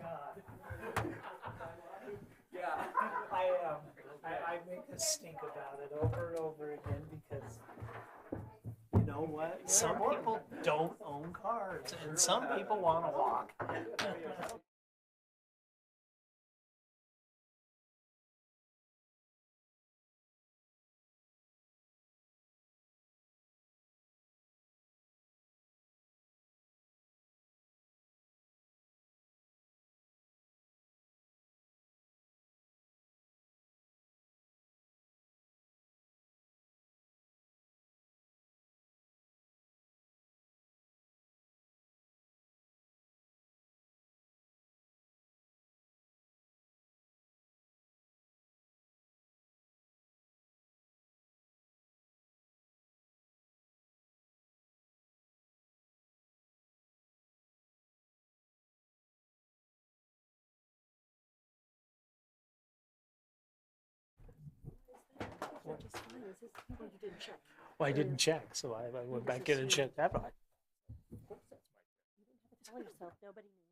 God. Yeah. I make a stink about it over and over again because you know what? Some people don't own cars and some people want to walk. Just fine. Is this, oh, you didn't check. Well, I didn't check, so I went back in and checked that one. You didn't have to tell yourself. Nobody knew.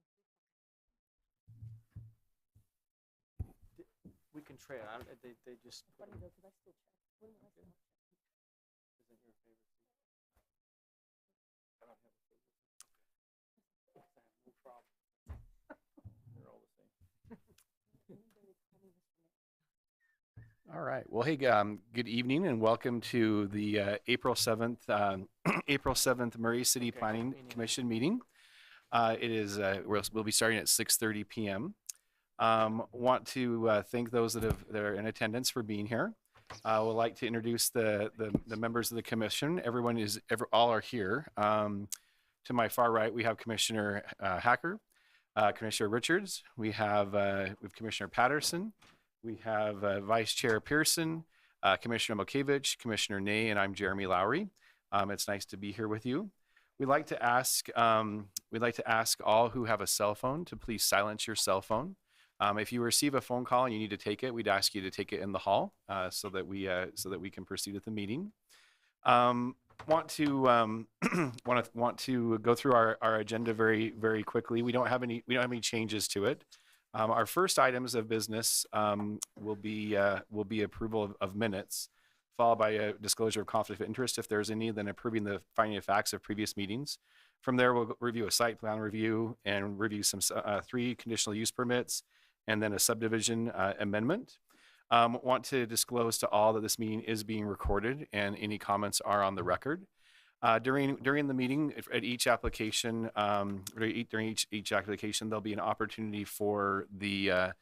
We can trade. They just. Funny though, because I still check. When did I still check? Isn't your favorite seat? I don't have a favorite. Okay. No problem. They're all the same. All right. Well, hey, good evening and welcome to the April 7th, April 7th Murray City Planning Commission meeting. It is, we'll be starting at 6:30 p.m. Want to thank those that are in attendance for being here. I would like to introduce the members of the commission. All are here. To my far right, we have Commissioner Hacker, Commissioner Richards. We have Commissioner Patterson. We have Vice Chair Pearson, Commissioner Mokevich, Commissioner Ney, and I'm Jeremy Lowry. It's nice to be here with you. We'd like to ask all who have a cell phone to please silence your cell phone. If you receive a phone call and you need to take it, we'd ask you to take it in the hall so that we can proceed with the meeting. Want to go through our agenda very, very quickly. We don't have any changes to it. Our first items of business will be approval of minutes, followed by a disclosure of conflict of interest if there's any, then approving the finding of facts of previous meetings. From there, we'll review a site plan review and review some 3 conditional use permits and then a subdivision amendment. Want to disclose to all that this meeting is being recorded and any comments are on the record. During the meeting, at each application, during each application, there'll be an opportunity for the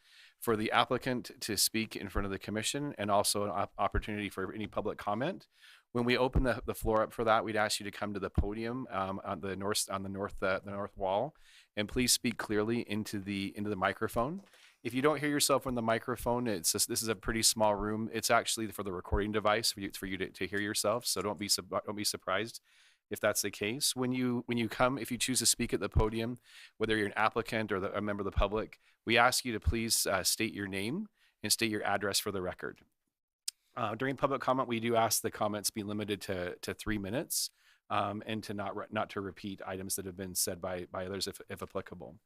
applicant to speak in front of the commission, and also an opportunity for any public comment. When we open the floor up for that, we'd ask you to come to the podium on the north wall, and please speak clearly into the microphone. If you don't hear yourself on the microphone, this is a pretty small room. It's actually for the recording device for you to hear yourself. So don't be surprised if that's the case. When you come, if you choose to speak at the podium, whether you're an applicant or a member of the public, we ask you to please state your name and state your address for the record. During public comment, we do ask the comments be limited to 3 minutes and to not to repeat items that have been said by others if applicable.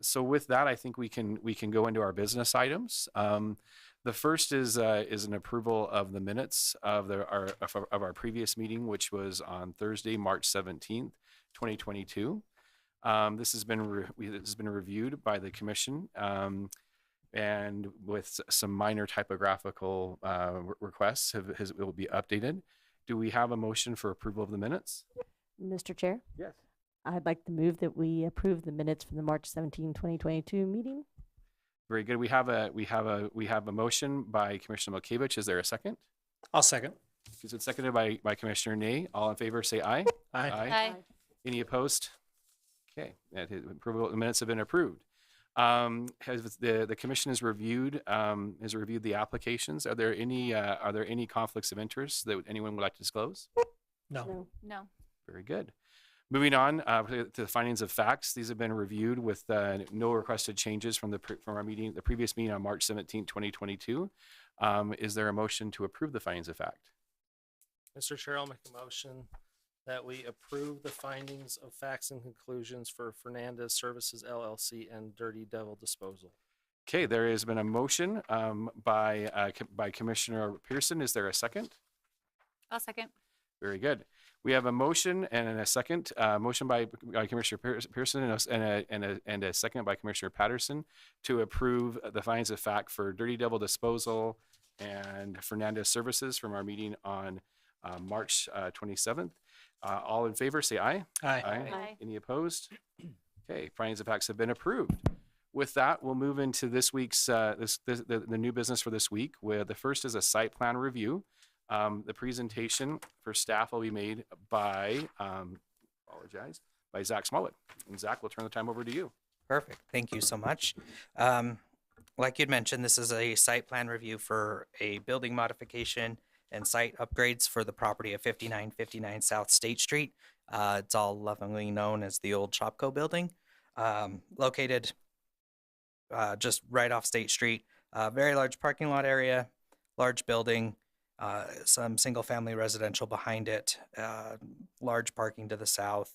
So with that, I think we can go into our business items. The first is an approval of the minutes of our previous meeting, which was on Thursday, March 17th, 2022. This has been reviewed by the commission, and with some minor typographical requests, it will be updated. Do we have a motion for approval of the minutes? Mr. Chair? Yes. I'd like to move that we approve the minutes from the March 17, 2022 meeting. Very good. We have a motion by Commissioner Mokevich. Is there a second? I'll second. Is it seconded by Commissioner Ney? All in favor, say aye. Aye. Aye. Any opposed? Okay, approval. The minutes have been approved. The commission has reviewed the applications. Are there any conflicts of interest that anyone would like to disclose? No. No. Very good. Moving on to the findings of facts. These have been reviewed with no requested changes from our meeting, the previous meeting on March 17, 2022. Is there a motion to approve the findings of fact? Mr. Chair, I'll make a motion that we approve the findings of facts and conclusions for Fernandez Services LLC and Dirty Devil Disposal. Okay, there has been a motion by Commissioner Pearson. Is there a second? I'll second. Very good. We have a motion and a second. Motion by Commissioner Pearson and a second by Commissioner Patterson to approve the findings of fact for Dirty Devil Disposal and Fernandez Services from our meeting on March 27th. All in favor, say aye. Aye. Aye. Any opposed? Okay, findings of facts have been approved. With that, we'll move into this week's the new business for this week. Where the first is a site plan review. The presentation for staff will be made by by Zach Smollett. And Zach, we'll turn the time over to you. Perfect. Thank you so much. Like you'd mentioned, this is a site plan review for a building modification and site upgrades for the property of 5959 South State Street. It's all lovingly known as the old Shopco building, located just right off State Street. Very large parking lot area, large building, some single family residential behind it, large parking to the south.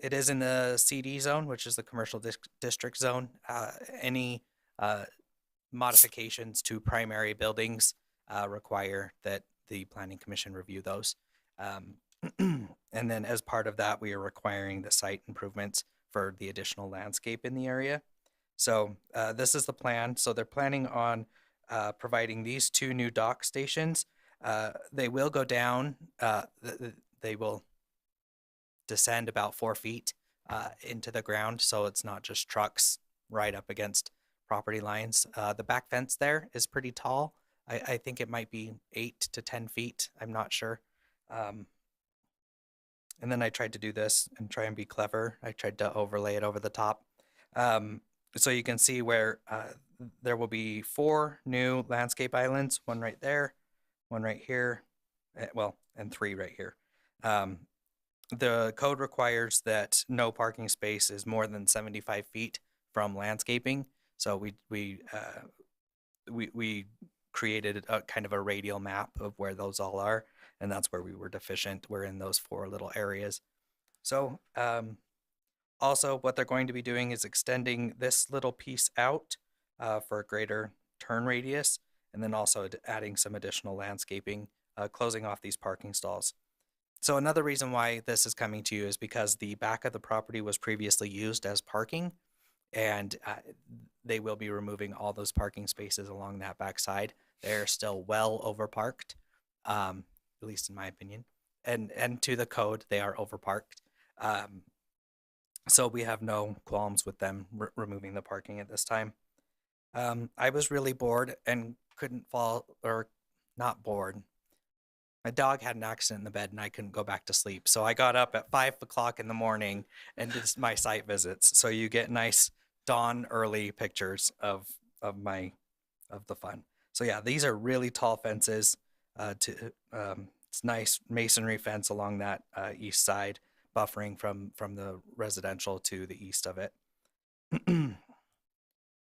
It is in the CD zone, which is the commercial district zone. Any modifications to primary buildings require that the Planning Commission review those. And then as part of that, we are requiring the site improvements for the additional landscape in the area. So this is the plan. So they're planning on providing these 2 new dock stations. They will go down, they will descend about 4 feet into the ground. So it's not just trucks right up against property lines. The back fence there is pretty tall. I think it might be 8 to 10 feet. I'm not sure. And then I tried to do this and try and be clever. I tried to overlay it over the top. So you can see where there will be 4 new landscape islands, 1 right there, 1 right here, and 3 right here. The code requires that no parking space is more than 75 feet from landscaping. So we created a kind of a radial map of where those all are, and that's where we were deficient. We're in those 4 little areas. So also what they're going to be doing is extending this little piece out for a greater turn radius, and then also adding some additional landscaping, closing off these parking stalls. So another reason why this is coming to you is because the back of the property was previously used as parking, and they will be removing all those parking spaces along that back side. They're still well overparked, at least in my opinion, and to the code, they are overparked. So we have no qualms with them removing the parking at this time. I was really bored and couldn't not bored. My dog had an accident in the bed and I couldn't go back to sleep. So I got up at 5 o'clock in the morning and did my site visits. So you get nice dawn early pictures of the fun. So yeah, these are really tall fences. It's nice masonry fence along that east side, buffering from the residential to the east of it.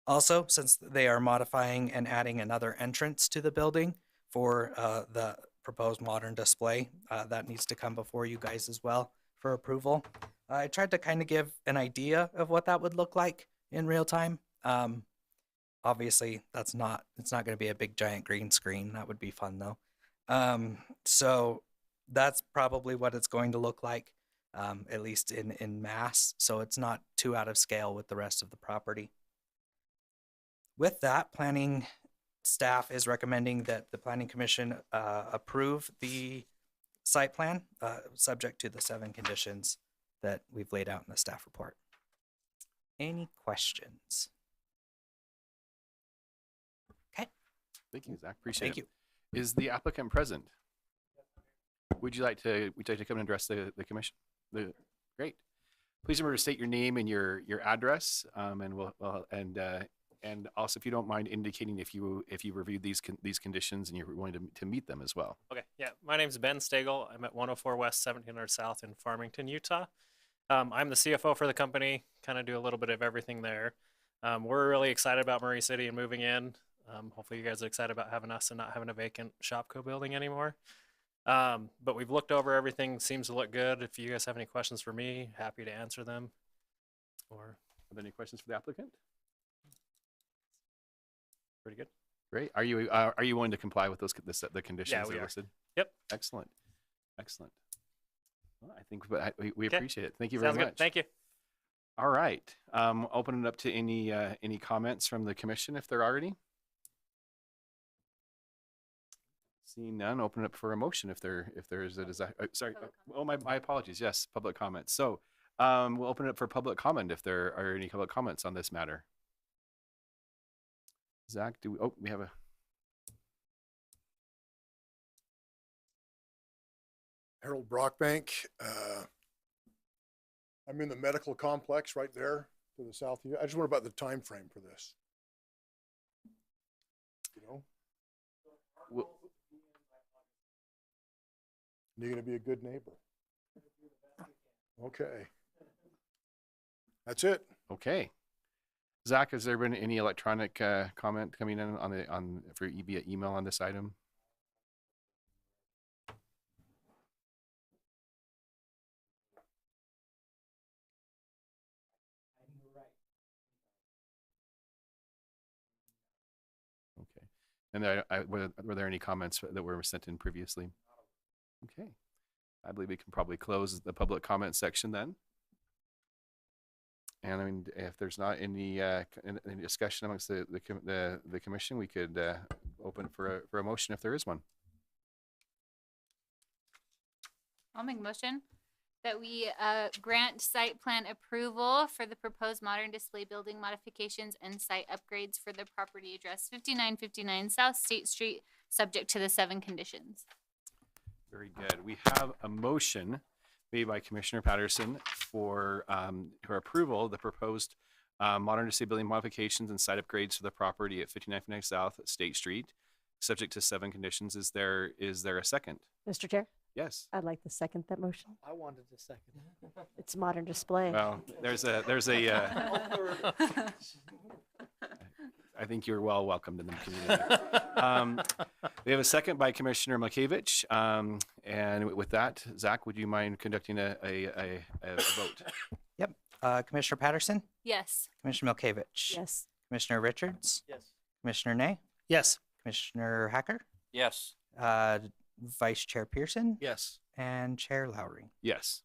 Also, since they are modifying and adding another entrance to the building for the proposed modern display, that needs to come before you guys as well for approval. I tried to kind of give an idea of what that would look like in real time. Obviously, it's not going to be a big giant green screen. That would be fun though. So that's probably what it's going to look like, at least in mass. So it's not too out of scale with the rest of the property. With that, planning staff is recommending that the Planning Commission approve the site plan, subject to the 7 conditions that we've laid out in the staff report. Any questions? Okay. Thank you, Zach. Appreciate it. Thank you. Is the applicant present? Would you like to come and address the commission? Great. Please remember to state your name and your address, and also if you don't mind indicating if you reviewed these conditions and you're willing to meet them as well. Okay, yeah. My name's Ben Stagel. I'm at 104 West 1700 South in Farmington, Utah. I'm the CFO for the company, kind of do a little bit of everything there. We're really excited about Murray City and moving in. Hopefully you guys are excited about having us and not having a vacant Shopco building anymore. But we've looked over everything, seems to look good. If you guys have any questions for me, happy to answer them. Or Are there any questions for the applicant? pretty good. Great. Are you willing to comply with the conditions we that are are. listed? Yep. Excellent. Excellent. Well, I think we Okay. appreciate it. Thank you Sounds very good. much. Thank you. All right. Open it up to any comments from the commission if there are any. Seeing none, open it up for a motion if there is a desire. Sorry. Oh, my apologies. Yes, public comments. So we'll open it up for public comment if there are any public comments on this matter. Zach, we have a. Harold Brockbank. I'm in the medical complex right there to the south of you. I just wonder about the time frame for this. You know, you're going to be a good neighbor. Okay. That's it. Okay. Zach, has there been any electronic comment coming in for via email on this item? Okay. And were there any comments that were sent in previously? Okay. I believe we can probably close the public comment section then. And I mean, if there's not any discussion amongst the commission, we could open for a motion if there is one. I'll make a motion that we grant site plan approval for the proposed modern display building modifications and site upgrades for the property address 5959 South State Street, subject to the 7 conditions. Very good. We have a motion made by Commissioner Patterson for her approval of the proposed modern display building modifications and site upgrades for the property at 5959 South State Street, subject to 7 conditions. Is there a second? Mr. Chair, Yes. I'd like to second that motion. I wanted a second. It's modern display. Well, there's a I think you're well welcomed in the community. We have a second by Commissioner Malkiewicz. And with that, Zach, would you mind conducting a vote? Yep. Commissioner Patterson, Yes. Commissioner Milkevich, Yes. Commissioner Richards, Yes. Commissioner Ney, Yes. Commissioner Hacker, Yes. Vice Chair Pearson, Yes. and Chair Lowry. Yes.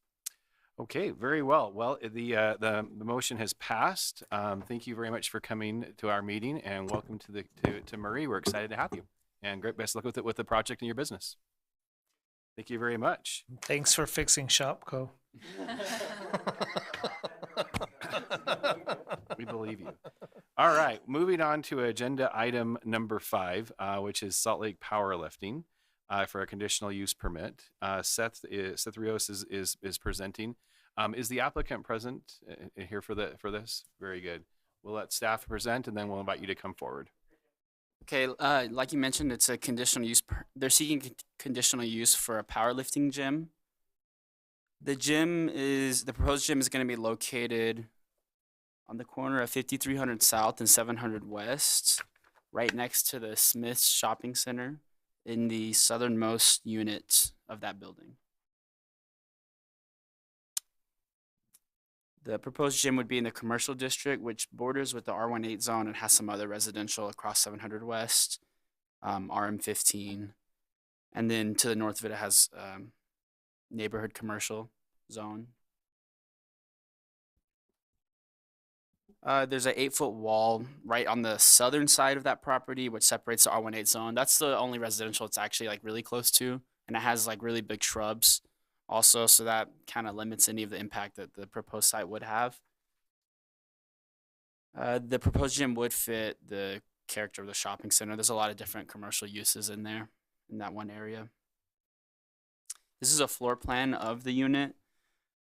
Okay, very well. Well, the motion has passed. Thank you very much for coming to our meeting, and welcome to Murray. We're excited to have you, and great best of luck with the project and your business. Thank you very much. Thanks for fixing Shopco. We believe you. All right, moving on to agenda item number 5, which is Salt Lake Powerlifting for a conditional use permit. Seth Rios is presenting. Is the applicant present here for this? Very good. We'll let staff present, and then we'll invite you to come forward. Okay, like you mentioned, it's a conditional use. They're seeking conditional use for a powerlifting gym. The proposed gym is going to be located on the corner of 5300 South and 700 West, right next to the Smith's Shopping Center in the southernmost unit of that building. The proposed gym would be in the commercial district, which borders with the R18 zone and has some other residential across 700 West, RM15. And then to the north of it, it has neighborhood commercial zone. There's an 8-foot wall right on the southern side of that property, which separates the R18 zone. That's the only residential it's actually like really close to. And it has like really big shrubs also, so that kind of limits any of the impact that the proposed site would have. The proposed gym would fit the character of the shopping center. There's a lot of different commercial uses in there, in that one area. This is a floor plan of the unit.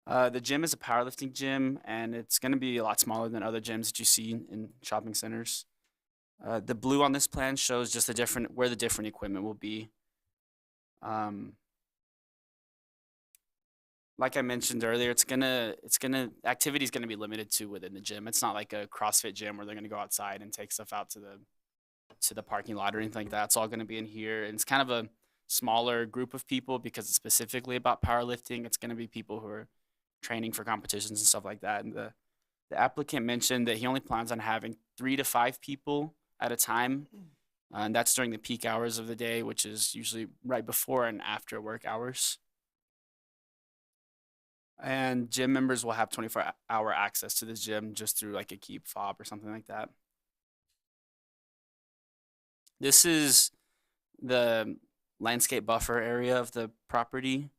The gym is a powerlifting gym, and it's going to be a lot smaller than other gyms that you see in shopping centers. The blue on this plan shows just where the different equipment will be. Like I mentioned earlier, activity is gonna be limited to within the gym. It's not like a CrossFit gym where they're gonna go outside and take stuff out to the parking lot or anything like that. It's all gonna be in here, and it's kind of a smaller group of people because it's specifically about powerlifting. It's going to be people who are training for competitions and stuff like that. And the applicant mentioned that he only plans on having 3 to 5 people at a time. And that's during the peak hours of the day, which is usually right before and after work hours. And gym members will have 24-hour access to this gym just through like a keep fob or something like that. This is the landscape buffer area of the property.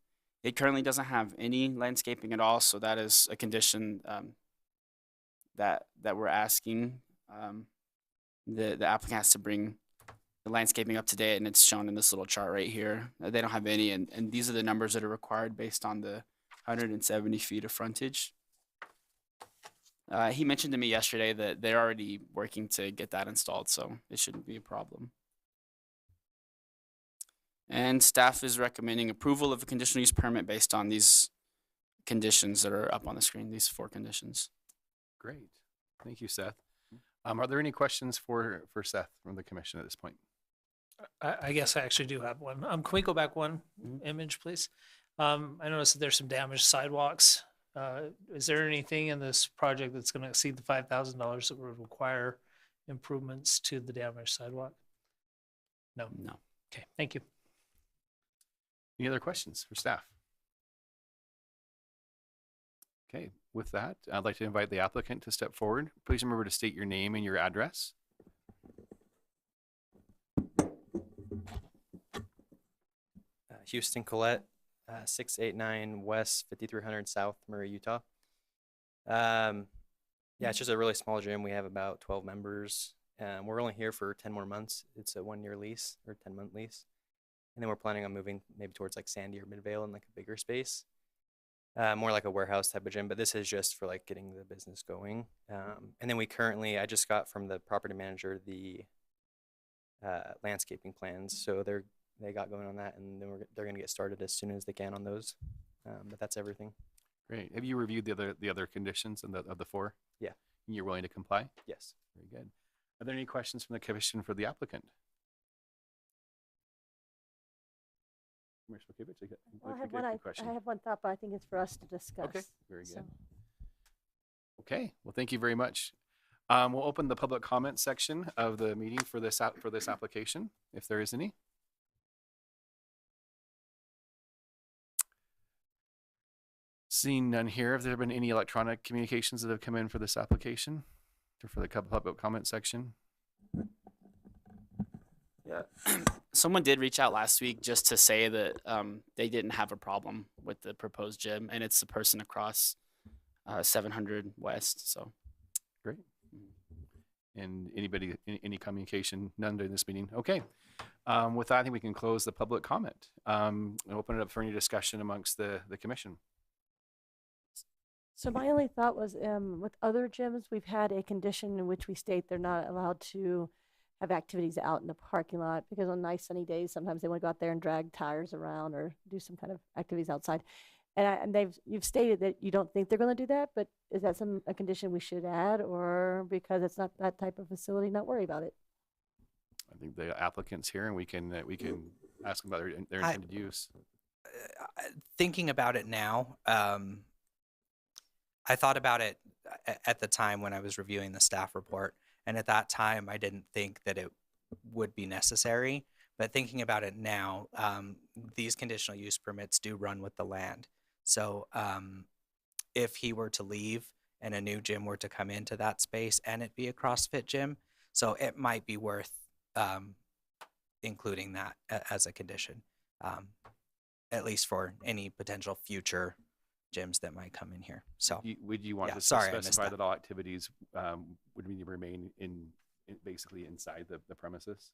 It currently doesn't have any landscaping at all, so that is a condition that we're asking. The applicant has to bring the landscaping up to date, and it's shown in this little chart right here. They don't have any, and these are the numbers that are required based on the 170 feet of frontage. He mentioned to me yesterday that they're already working to get that installed, so it shouldn't be a problem. And staff is recommending approval of a conditional use permit based on these conditions that are up on the screen, these 4 conditions. Great. Thank you, Seth. Are there any questions for Seth from the commission at this point? I guess I actually do have one. Can we go back one image, please? I noticed that there's some damaged sidewalks. Is there anything in this project that's going to exceed the $5,000 that would require improvements to the damaged sidewalk? No. No. Okay, thank you. Any other questions for staff? Okay, with that, I'd like to invite the applicant to step forward. Please remember to state your name and your address. Houston Collette, 689 West, 5300 South, Murray, Utah. Yeah, it's just a really small gym. We have about 12 members. We're only here for 10 more months. It's a 1-year lease or 10-month lease. And then we're planning on moving maybe towards like Sandy or Midvale in like a bigger space. More like a warehouse type of gym, but this is just for like getting the business going. And then I just got from the property manager the landscaping plans. So they got going on that, and then they're going to get started as soon as they can on those. But that's everything. Great. Have you reviewed the other conditions of the 4? Yeah. And you're willing to comply? Yes. Very good. Are there any questions from the commission for the applicant? Commissioner Kivich, I have one thought, but I think it's for us to discuss. Okay, very good. So. Okay, well, thank you very much. We'll open the public comment section of the meeting for this application, if there is any. Seeing none here, have there been any electronic communications that have come in for this application or for the public comment section? Yeah. Someone did reach out last week just to say that they didn't have a problem with the proposed gym, and it's the person across 700 West. So great. And anybody, any communication? None during this meeting. Okay. With that, I think we can close the public comment and open it up for any discussion amongst the commission. So my only thought was, with other gyms, we've had a condition in which we state they're not allowed to have activities out in the parking lot because on nice sunny days, sometimes they want to go out there and drag tires around or do some kind of activities outside. And you've stated that you don't think they're going to do that, but is that a condition we should add, or because it's not that type of facility, not worry about it? I think the applicant's here, and we can ask them about their intended use. Thinking about it now, I thought about it at the time when I was reviewing the staff report. And at that time, I didn't think that it would be necessary. But thinking about it now, these conditional use permits do run with the land. So if he were to leave and a new gym were to come into that space and it be a CrossFit gym, so it might be worth including that as a condition, at least for any potential future gyms that might come in here. So would you want to specify that all activities would need to remain in basically inside the premises?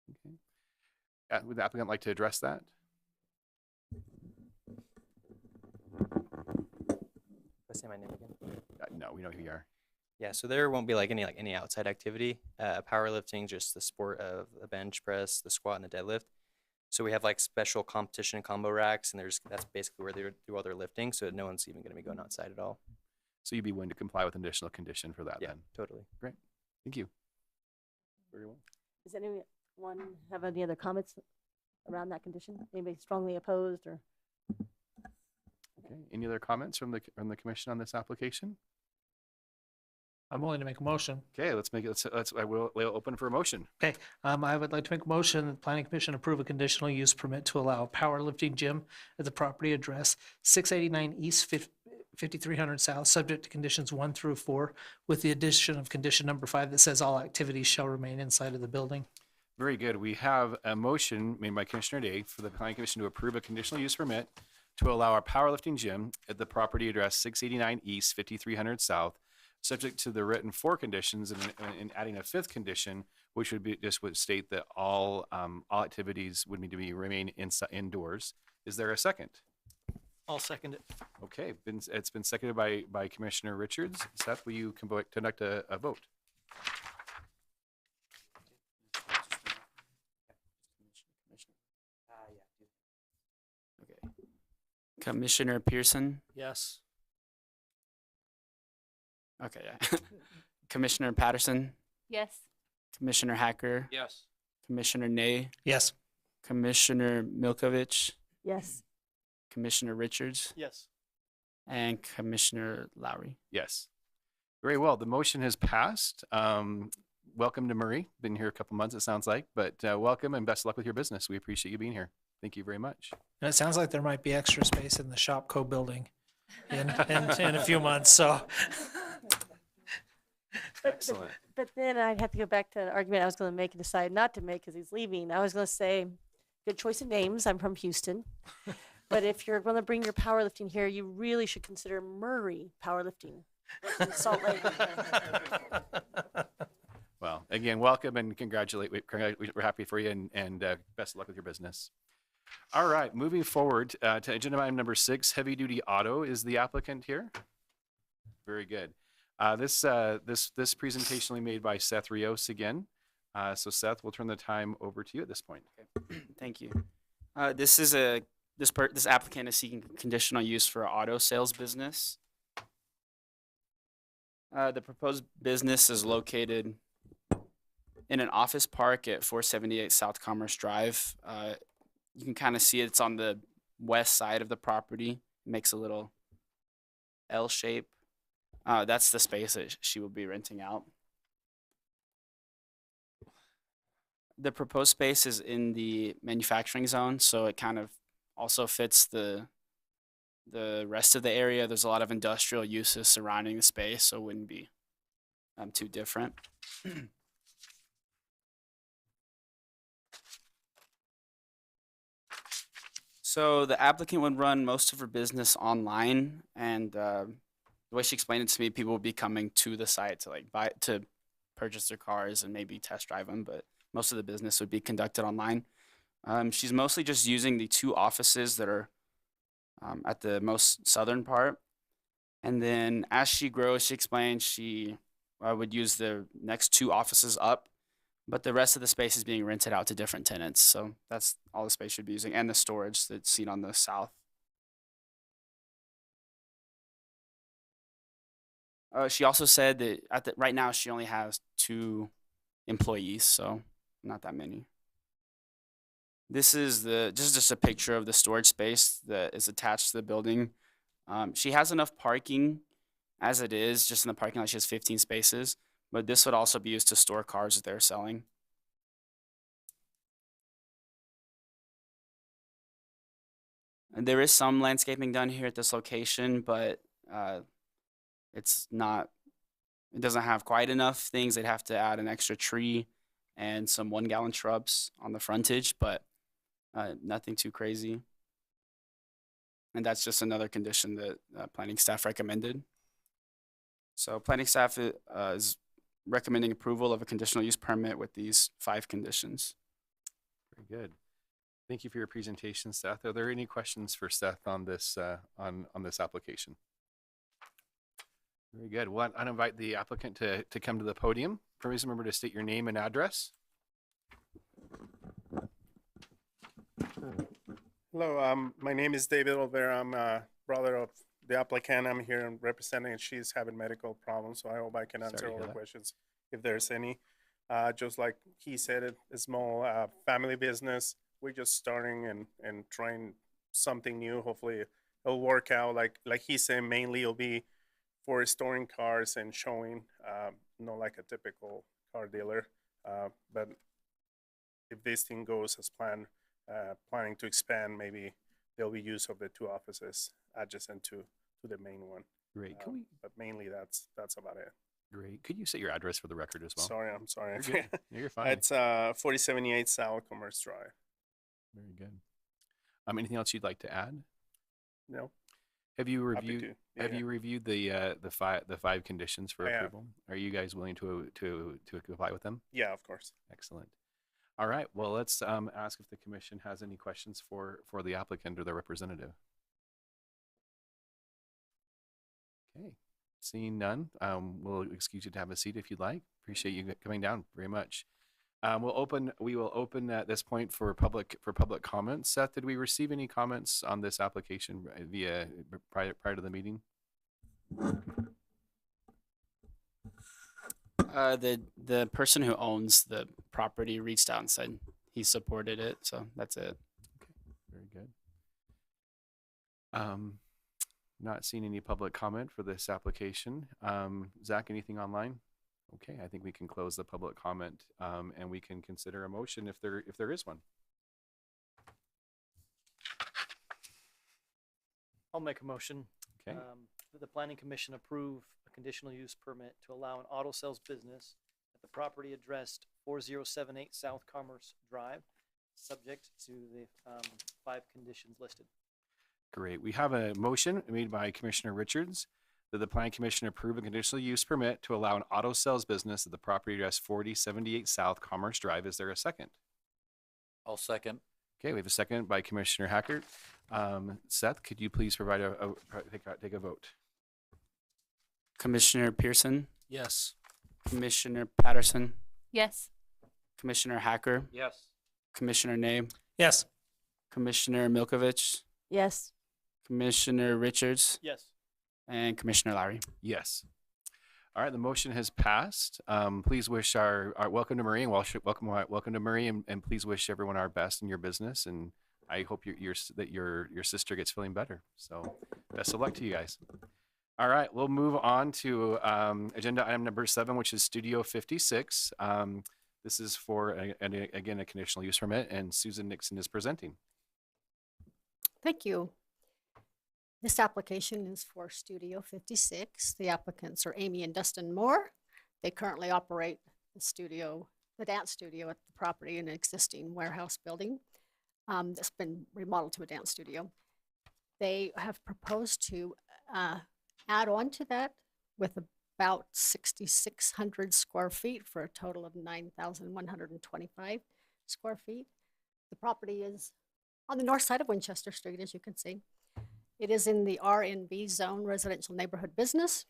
Okay. Would the applicant like to address that? Say my name again. No, we know who you are. Yeah, so there won't be any outside activity. Powerlifting, just the sport of the bench press, the squat, and the deadlift. So we have like special competition combo racks, and that's basically where they do all their lifting. So no one's even going to be going outside at all. So you'd be willing to comply with an additional condition for that? Yeah, then? Totally. Great. Thank you. Very well. Does anyone have any other comments around that condition? Anybody strongly opposed or? Okay. Any other comments from the commission on this application? I'm willing to make a motion. Okay, I will open for a motion. Okay, I would like to make a motion that the planning commission approve a conditional use permit to allow a powerlifting gym at the property address 689 East 5300 South, subject to conditions 1 through 4, with the addition of condition number 5 that says all activities shall remain inside of the building. Very good. We have a motion made by Commissioner Day for the planning commission to approve a conditional use permit to allow a powerlifting gym at the property address 689 East 5300 South, subject to the written 4 conditions and adding a 5th condition, which would state that all activities would need to remain indoors. Is there a second? I'll second it. Okay, it's been seconded by Commissioner Richards. Seth, will you conduct a vote? Okay. Commissioner Pearson. Yes. Okay, yeah. Commissioner Patterson, Yes. Commissioner Hacker, Yes. Commissioner Ney, Yes. Commissioner Milkovich, Yes. Commissioner Richards, Yes. and Commissioner Lowry. Yes. Very well. The motion has passed. Welcome to Murray. Been here a couple months, it sounds like, but welcome and best of luck with your business. We appreciate you being here. Thank you very much. And it sounds like there might be extra space in the Shopco building in a few months, so. Excellent. But then I'd have to go back to an argument I was going to make and decide not to make because he's leaving. I was going to say, good choice of names. I'm from Houston. But if you're going to bring your powerlifting here, you really should consider Murray powerlifting. Salt Lake. Well, again, welcome and we're happy for you and best of luck with your business. All right, moving forward to agenda item number 6, heavy duty auto is the applicant here. Very good. This presentation will be made by Seth Rios again. So Seth, we'll turn the time over to you at this point. Okay. Thank you. This applicant is seeking conditional use for an auto sales business. The proposed business is located in an office park at 478 South Commerce Drive. You can kind of see it's on the west side of the property. It makes a little L shape. That's the space that she will be renting out. The proposed space is in the manufacturing zone, so it kind of also fits the rest of the area. There's a lot of industrial uses surrounding the space, so it wouldn't be too different. So the applicant would run most of her business online, and the way she explained it to me, people would be coming to the site to purchase their cars and maybe test drive them, but most of the business would be conducted online. She's mostly just using the 2 offices that are at the most southern part. And then as she grows, she explained she would use the next 2 offices up, but the rest of the space is being rented out to different tenants. So that's all the space she'd be using, and the storage that's seen on the south. She also said that right now she only has 2 employees, so not that many. This is just a picture of the storage space that is attached to the building. She has enough parking as it is, just in the parking lot she has 15 spaces, but this would also be used to store cars that they're selling. And there is some landscaping done here at this location, but it doesn't have quite enough things. They'd have to add an extra tree and some 1-gallon shrubs on the frontage, but nothing too crazy. And that's just another condition that planning staff recommended. So planning staff is recommending approval of a conditional use permit with these 5 conditions. Very good. Thank you for your presentation, Seth. Are there any questions for Seth on this on this application? Very good. Well, I'd invite the applicant to come to the podium. Please remember to state your name and address. Hello, my name is David Olvera. I'm a brother of the applicant. I'm here representing, and she's having medical problems, so I hope I can Sorry to answer all hear the that. questions if there's any. Just like he said, it's a small family business. we're just starting and trying something new. Hopefully it'll work out. Like he said, mainly it'll be for storing cars and showing, not like a typical car dealer. But if this thing goes as planned, planning to expand, maybe there'll be use of the two offices adjacent to the main one. Great. Can we? But mainly that's about it. Great. Could you say your address for the record as well? Sorry, I'm sorry. You're good. You're fine. It's 4078 South Commerce Drive. Very good. Anything else you'd like to add? No. Have you Happy reviewed? to. Have Yeah. you reviewed the five conditions for I have. approval? Are you guys willing to comply with them? Yeah, of course. Excellent. All right. Well, let's ask if the commission has any questions for the applicant or their representative. Okay. Seeing none, we'll excuse you to have a seat if you'd like. Appreciate you coming down very much. We will open at this point for public comments. Seth, did we receive any comments on this application via prior to the meeting? The person who owns the property reached out and said he supported it, so that's it. Very good. Not seeing any public comment for this application. Zach, anything online? Okay, I think we can close the public comment and we can consider a motion if there is one. I'll make a motion. Okay. That the planning commission approve a conditional use permit to allow an auto sales business at the property addressed 4078 South Commerce Drive, subject to the 5 conditions listed. Great. We have a motion made by Commissioner Richards that the Planning Commission approve a conditional use permit to allow an auto sales business at the property address 4078 South Commerce Drive. Is there a second? I'll second. Okay, we have a second by Commissioner Hackert. Seth, could you please provide take a vote? Commissioner Pearson, Yes. Commissioner Patterson, Yes. Commissioner Hacker, Yes. Commissioner Name, Yes. Commissioner Milkovich, Yes. Commissioner Richards, Yes. and Commissioner Lowry. Yes. All right, the motion has passed. Please wish our welcome to Marie and welcome to Marie and please wish everyone our best in your business. And I hope your sister gets feeling better. So best of luck to you guys. All right, we'll move on to agenda item number 7, which is Studio 56. This is for again a conditional use permit, and Susan Nixon is presenting. Thank you. This application is for Studio 56. The applicants are Amy and Dustin Moore. They currently operate the dance studio at the property in an existing warehouse building that's been remodeled to a dance studio. They have proposed to add on to that with about 6,600 square feet for a total of 9,125 square feet. The property is on the north side of Winchester Street, as you can see. It is in the RNB zone, residential neighborhood business,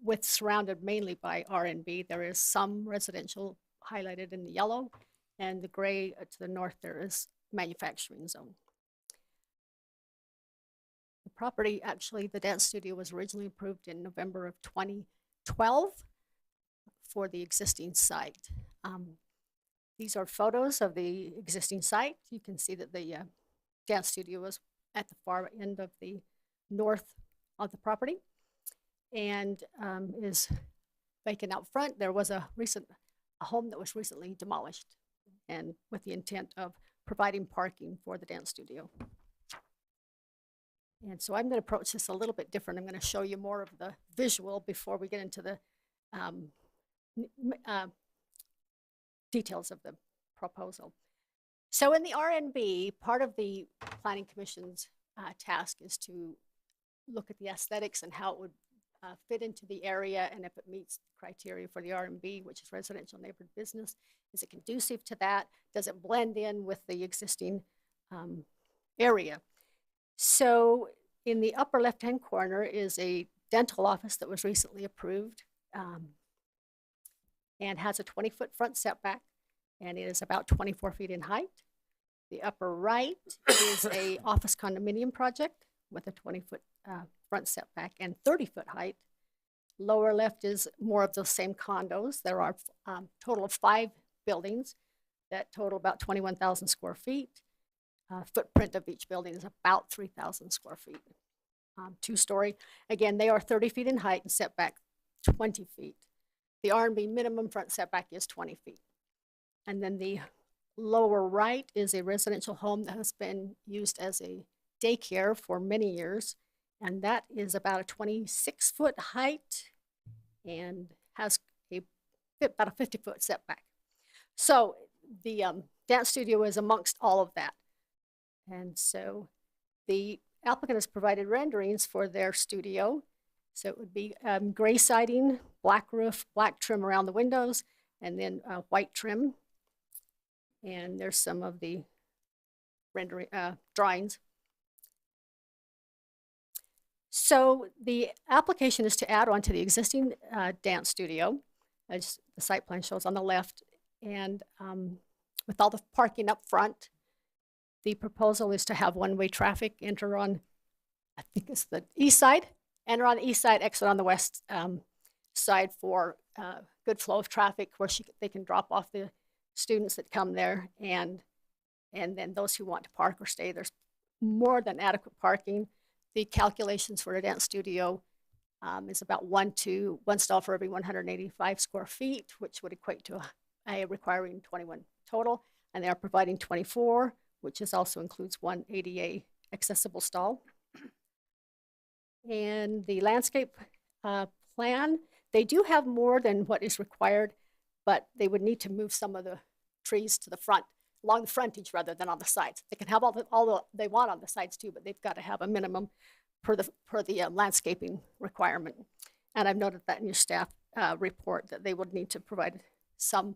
with surrounded mainly by RNB. There is some residential highlighted in the yellow, and the gray to the north there is manufacturing zone. The property, actually, the dance studio was originally approved in November of 2012 for the existing site. These are photos of the existing site. You can see that the dance studio is at the far end of the north of the property and is vacant out front. There was a home that was recently demolished, and with the intent of providing parking for the dance studio. And so I'm going to approach this a little bit different. I'm going to show you more of the visual before we get into the details of the proposal. So in the RNB, part of the Planning Commission's task is to look at the aesthetics and how it would fit into the area, and if it meets the criteria for the RNB, which is residential neighborhood business. Is it conducive to that? Does it blend in with the existing area? So in the upper left-hand corner is a dental office that was recently approved and has a 20-foot front setback, and it is about 24 feet in height. The upper right is a office condominium project with a 20-foot front setback and 30-foot height. Lower left is more of those same condos. There are a total of 5 buildings. that total about 21,000 square feet. Footprint of each building is about 3,000 square feet. Two-story. Again, they are 30 feet in height and setback 20 feet. The R&B minimum front setback is 20 feet. And then the lower right is a residential home that has been used as a daycare for many years. And that is about a 26-foot height and has about a 50-foot setback. So the dance studio is amongst all of that. And so the applicant has provided renderings for their studio. So it would be gray siding, black roof, black trim around the windows, and then white trim. And there's some of the rendering drawings. So the application is to add on to the existing dance studio, as the site plan shows on the left. And with all the parking up front, the proposal is to have one-way traffic enter on, I think it's the east side, enter on the east side, exit on the west side for good flow of traffic where they can drop off the students that come there, and then those who want to park or stay. There's more than adequate parking. The calculations for a dance studio is about one stall for every 185 square feet, which would equate to a requiring 21 total, and they are providing 24, which also includes one ADA accessible stall. And the landscape plan, they do have more than what is required, but they would need to move some of the trees to the front, along the frontage rather than on the sides. They can have all they want on the sides too, but they've got to have a minimum per the landscaping requirement. And I've noted that in your staff report that they would need to provide some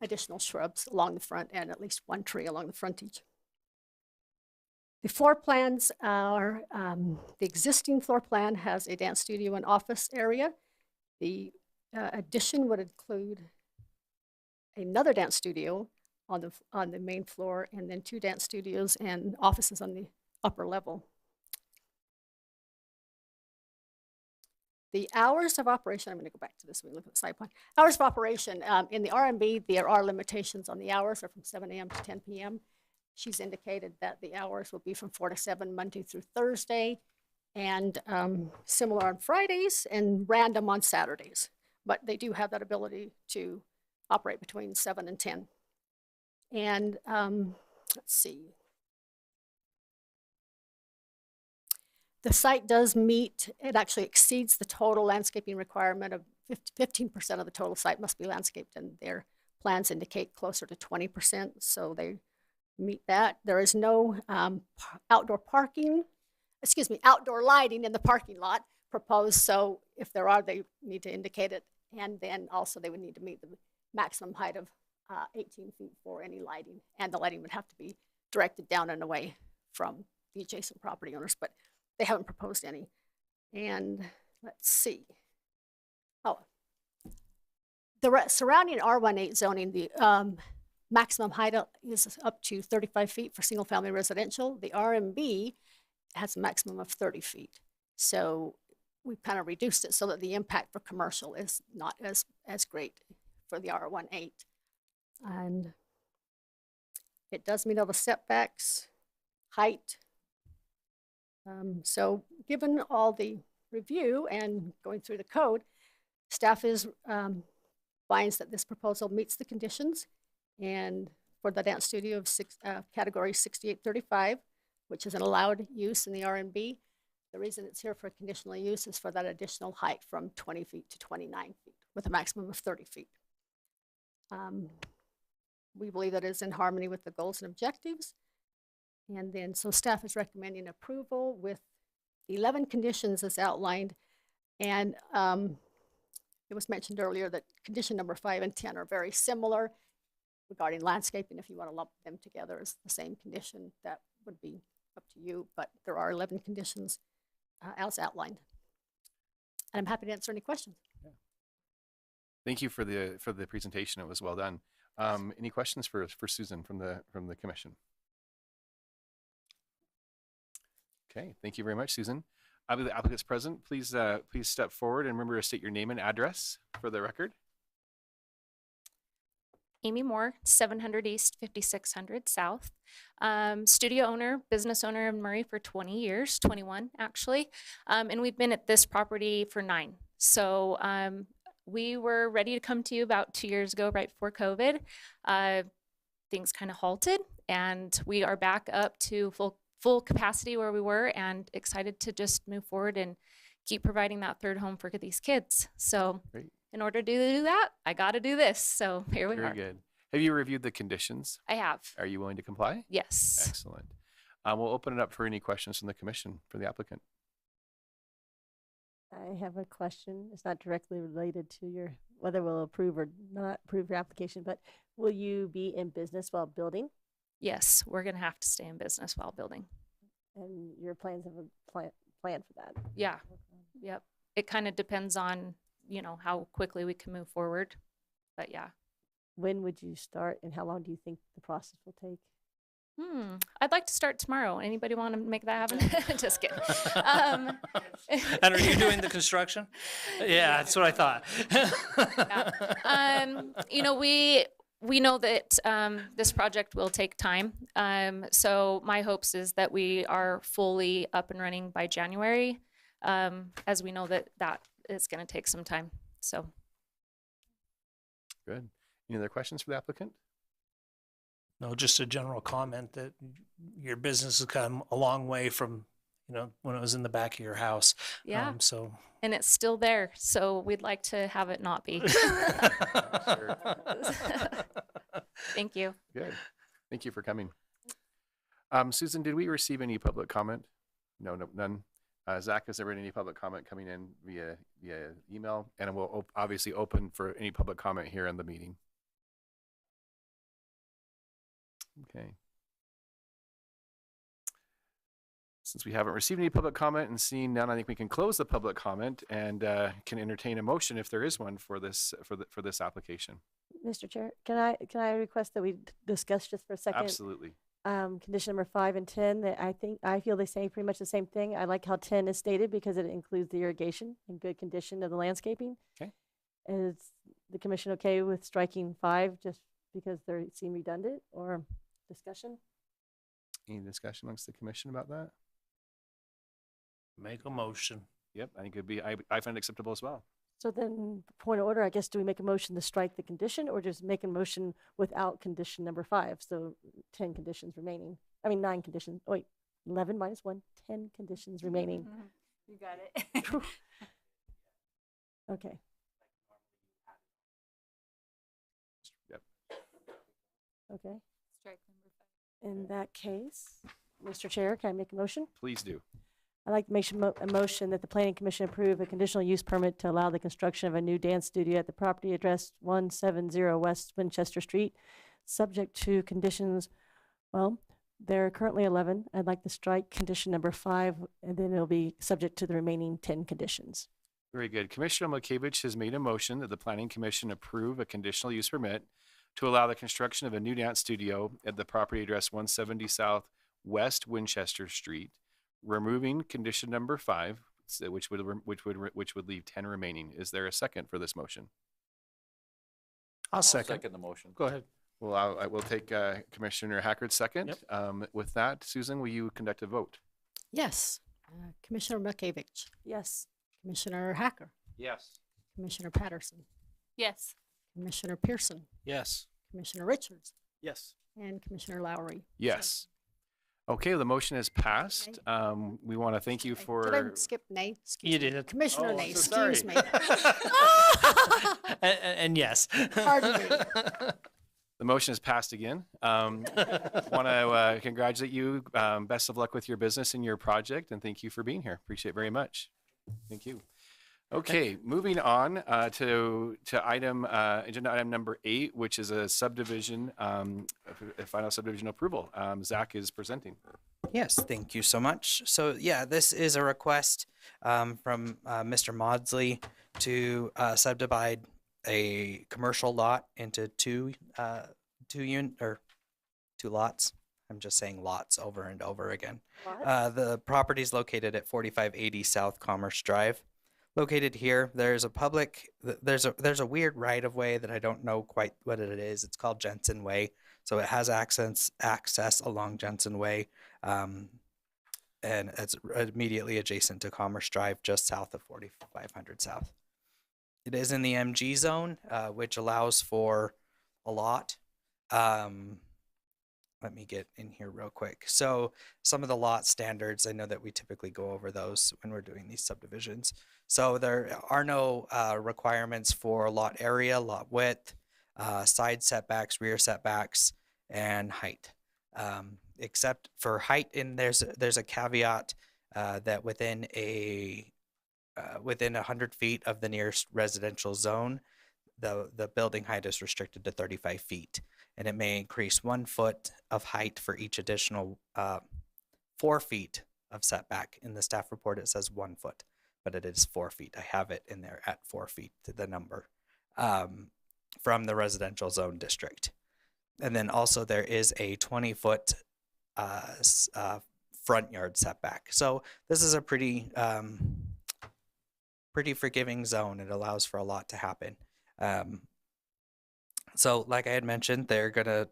additional shrubs along the front and at least one tree along the frontage. The floor plans are, the existing floor plan has a dance studio and office area. The addition would include another dance studio on the main floor, and then 2 dance studios and offices on the upper level. The hours of operation, I'm going to go back to this when we look at the site plan. Hours of operation, in the R&B, there are limitations on the hours, are from 7 a.m. to 10 p.m. She's indicated that the hours will be from 4 to 7 Monday through Thursday, and similar on Fridays and random on Saturdays. But they do have that ability to operate between 7 and 10. And let's see. The site does meet, it actually exceeds the total landscaping requirement of 15% of the total site must be landscaped, and their plans indicate closer to 20%, so they meet that. There is no outdoor lighting in the parking lot proposed, so if there are, they need to indicate it, and then also they would need to meet the maximum height of 18 feet for any lighting, and the lighting would have to be directed down and away from the adjacent property owners, but they haven't proposed any. And let's see. Oh, the surrounding R18 zoning, the maximum height is up to 35 feet for single family residential. The R&B has a maximum of 30 feet. So we've kind of reduced it so that the impact for commercial is not as great for the R18. And it does meet all the setbacks, height. So given all the review and going through the code, staff finds that this proposal meets the conditions, and for the dance studio of category 6835, which is an allowed use in the R&B, the reason it's here for conditional use is for that additional height from 20 feet to 29 feet with a maximum of 30 feet. We believe that is in harmony with the goals and objectives. And then, so staff is recommending approval with 11 conditions as outlined. And it was mentioned earlier that condition number 5 and 10 are very similar regarding landscaping. If you want to lump them together as the same condition, that would be up to you. But there are 11 conditions as outlined. And I'm happy to answer any questions. Yeah. Thank you for the presentation. It was well done. Any questions for Susan from the commission? Okay, thank you very much, Susan. The applicants present, please step forward and remember to state your name and address for the record. Amy Moore, 700 East, 5600 South. Studio owner, business owner in Murray for 20 years, 21 actually. And we've been at this property for 9. So we were ready to come to you about 2 years ago, right before COVID. Things kind of halted, and we are back up to full capacity where we were, and excited to just move forward and keep providing that third home for these kids. So Great. in order to do that, I got to do this. So here we Very are. good. Have you reviewed the conditions? I have. Are you willing to comply? Yes. Excellent. We'll open it up for any questions from the commission for the applicant. I have a question. It's not directly related to your, whether we'll approve or not approve your application, but will you be in business while building? Yes, we're going to have to stay in business while building. And your plans have a plan for that? Yeah. Yep. It kind of depends on, how quickly we can move forward. But yeah. When would you start, and how long do you think the process will take? I'd like to start tomorrow. Anybody want to make that happen? Just kidding. And are you doing the construction? Yeah, that's what I thought. We know that this project will take time. So my hopes is that we are fully up and running by January, as we know that is going to take some time. So. Good. Any other questions for the applicant? No, just a general comment that your business has come a long way from, when it was in the back of your house. Yeah. So. And it's still there. So we'd like to have it not be. Thank you. Good. Thank you for coming. Susan, did we receive any public comment? No, none. Zach, has there been any public comment coming in via email? And we'll obviously open for any public comment here in the meeting. Okay. Since we haven't received any public comment and seeing none, I think we can close the public comment and can entertain a motion if there is one for this application. Mr. Chair, can I request that we discuss just for a second? Absolutely. Condition number 5 and 10, that I feel they say pretty much the same thing. I like how 10 is stated because it includes the irrigation and good condition of the landscaping. Okay. Is the commission okay with striking 5 just because they seem redundant, or discussion? Any discussion amongst the commission about that? Make a motion. Yep, I think it'd be, I find it acceptable as well. So then, point of order, I guess, do we make a motion to strike the condition, or just make a motion without condition number 5? So 10 conditions remaining. 9 conditions. Oh, wait, 11 minus 1, 10 conditions remaining. You got it. Okay. Yep. Okay. Strike number 5. In that case, Mr. Chair, can I make a motion? Please do. I'd like to make a motion that the Planning Commission approve a conditional use permit to allow the construction of a new dance studio at the property address 170 West Winchester Street, subject to conditions. Well, there are currently 11. I'd like to strike condition number 5, and then it'll be subject to the remaining 10 conditions. Very good. Commissioner Milkevich has made a motion that the Planning Commission approve a conditional use permit to allow the construction of a new dance studio at the property address 170 South West Winchester Street, removing condition number 5, which would leave 10 remaining. Is there a second for this motion? I'll second. Second the motion. Go ahead. Well, I will take Commissioner Hackard's second. Yep. With that, Susan, will you conduct a vote? Yes. Commissioner Milkevich. Yes. Commissioner Hacker. Yes. Commissioner Patterson. Yes. Commissioner Pearson. Yes. Commissioner Richards. Yes. And Commissioner Lowry. Yes. Okay, well, the motion is passed. We want to thank you for... Did I skip Nay? Excuse You me. did. Commissioner Oh, Nay, so sorry. excuse me. And yes. Pardon me. The motion is passed again. Want to congratulate you. Best of luck with your business and your project, and thank you for being here. Appreciate it very much. Thank you. Okay, moving on to agenda item number 8, which is a subdivision, a final subdivision approval. Zach is presenting. Yes, thank you so much. So yeah, this is a request from Mr. Maudsley to subdivide a commercial lot into two lots. I'm just saying lots over and over again. The property is located at 4580 South Commerce Drive. located here. There's a there's a weird right of way that I don't know quite what it is. It's called Jensen Way, so it has access along Jensen Way, and it's immediately adjacent to Commerce Drive, just south of 4500 South. It is in the MG zone, which allows for a lot. Let me get in here real quick. So some of the lot standards, I know that we typically go over those when we're doing these subdivisions. So there are no requirements for lot area, lot width, side setbacks, rear setbacks, and height. Except for height, and there's a caveat that within 100 feet of the nearest residential zone, the building height is restricted to 35 feet, and it may increase 1 foot of height for each additional 4 feet of setback. In the staff report, it says 1 foot, but it is 4 feet. I have it in there at 4 feet, the number, from the residential zone district. And then also there is a 20-foot front yard setback. So this is a pretty forgiving zone. It allows for a lot to happen. So like I had mentioned, they're gonna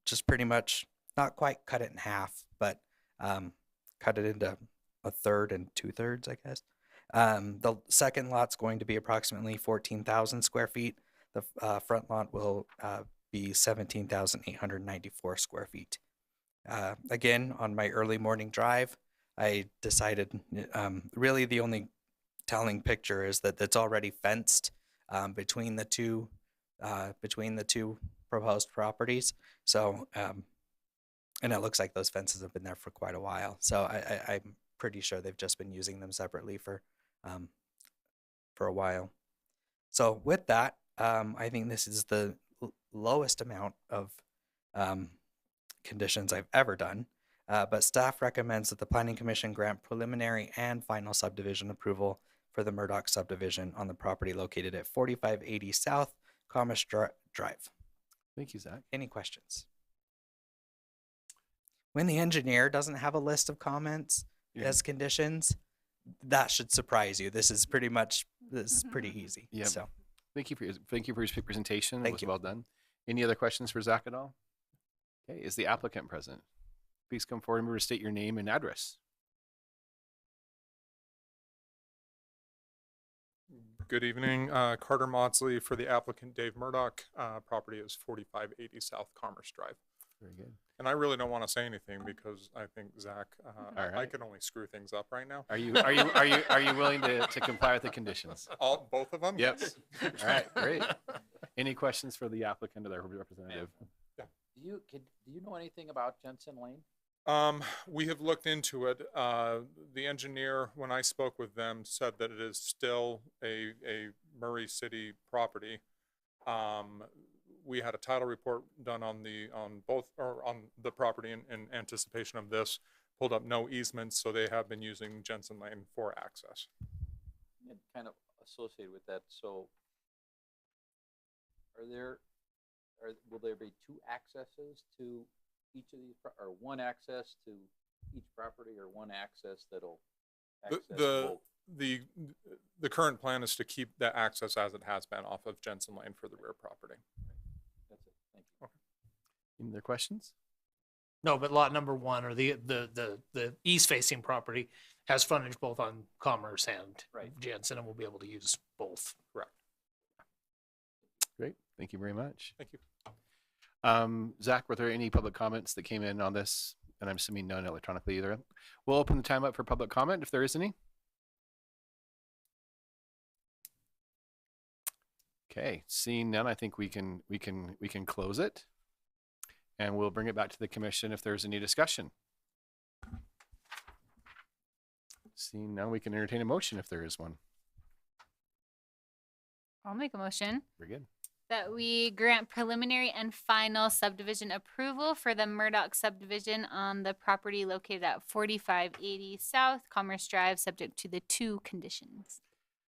just pretty much not quite cut it in half, but cut it into a third and 2/3, I guess. The second lot's going to be approximately 14,000 square feet. The front lot will be 17,894 square feet. Again, on my early morning drive, I decided really the only telling picture is that it's already fenced between the two proposed properties. So and it looks like those fences have been there for quite a while. So I'm pretty sure they've just been using them separately for a while. So with that, I think this is the lowest amount of conditions I've ever done. But staff recommends that the Planning Commission grant preliminary and final subdivision approval for the Murdoch subdivision on the property located at 4580 South Commerce Drive. Thank you, Zach. Any questions? When the engineer doesn't have a list of comments as conditions, that should surprise you. This is pretty easy. Yeah. So Thank you for your presentation. It was you. well done. Any other questions for Zach at all? Okay, is the applicant present? Please come forward and remember to state your name and address. Good evening, Carter Maudsley for the applicant Dave Murdoch. Property is 4580 South Commerce Drive. Very good. And I really don't want to say anything because I think Zach, I right. can only screw things up right now. Are you willing to comply with the conditions? Both of them? Yep. Yes. All right, great. Any questions for the applicant or their representative? Do you know anything about Jensen Lane? We have looked into it. The engineer, when I spoke with them, said that it is still a Murray City property. We had a title report done on the property in anticipation of this. Pulled up no easements, so they have been using Jensen Lane for access. And kind of associated with that, so will there be 2 accesses to each of these, or 1 access to each property, or 1 access that'll access both? The current plan is to keep that access as it has been off of Jensen Lane for the rear property. That's it. Thank you. Okay. Any other questions? No, but lot number 1 or the east facing property has frontage both on Commerce and Jensen, and we'll be able to use both. Correct. Great. Thank you very much. Thank you. Zach, were there any public comments that came in on this? And I'm assuming none electronically either. We'll open the time up for public comment if there is any. Okay, seeing none, I think we can close it, and we'll bring it back to the commission if there's any discussion. Seeing none, we can entertain a motion if there is one. I'll make a motion Very good. that we grant preliminary and final subdivision approval for the Murdoch subdivision on the property located at 4580 South Commerce Drive, subject to the 2 conditions.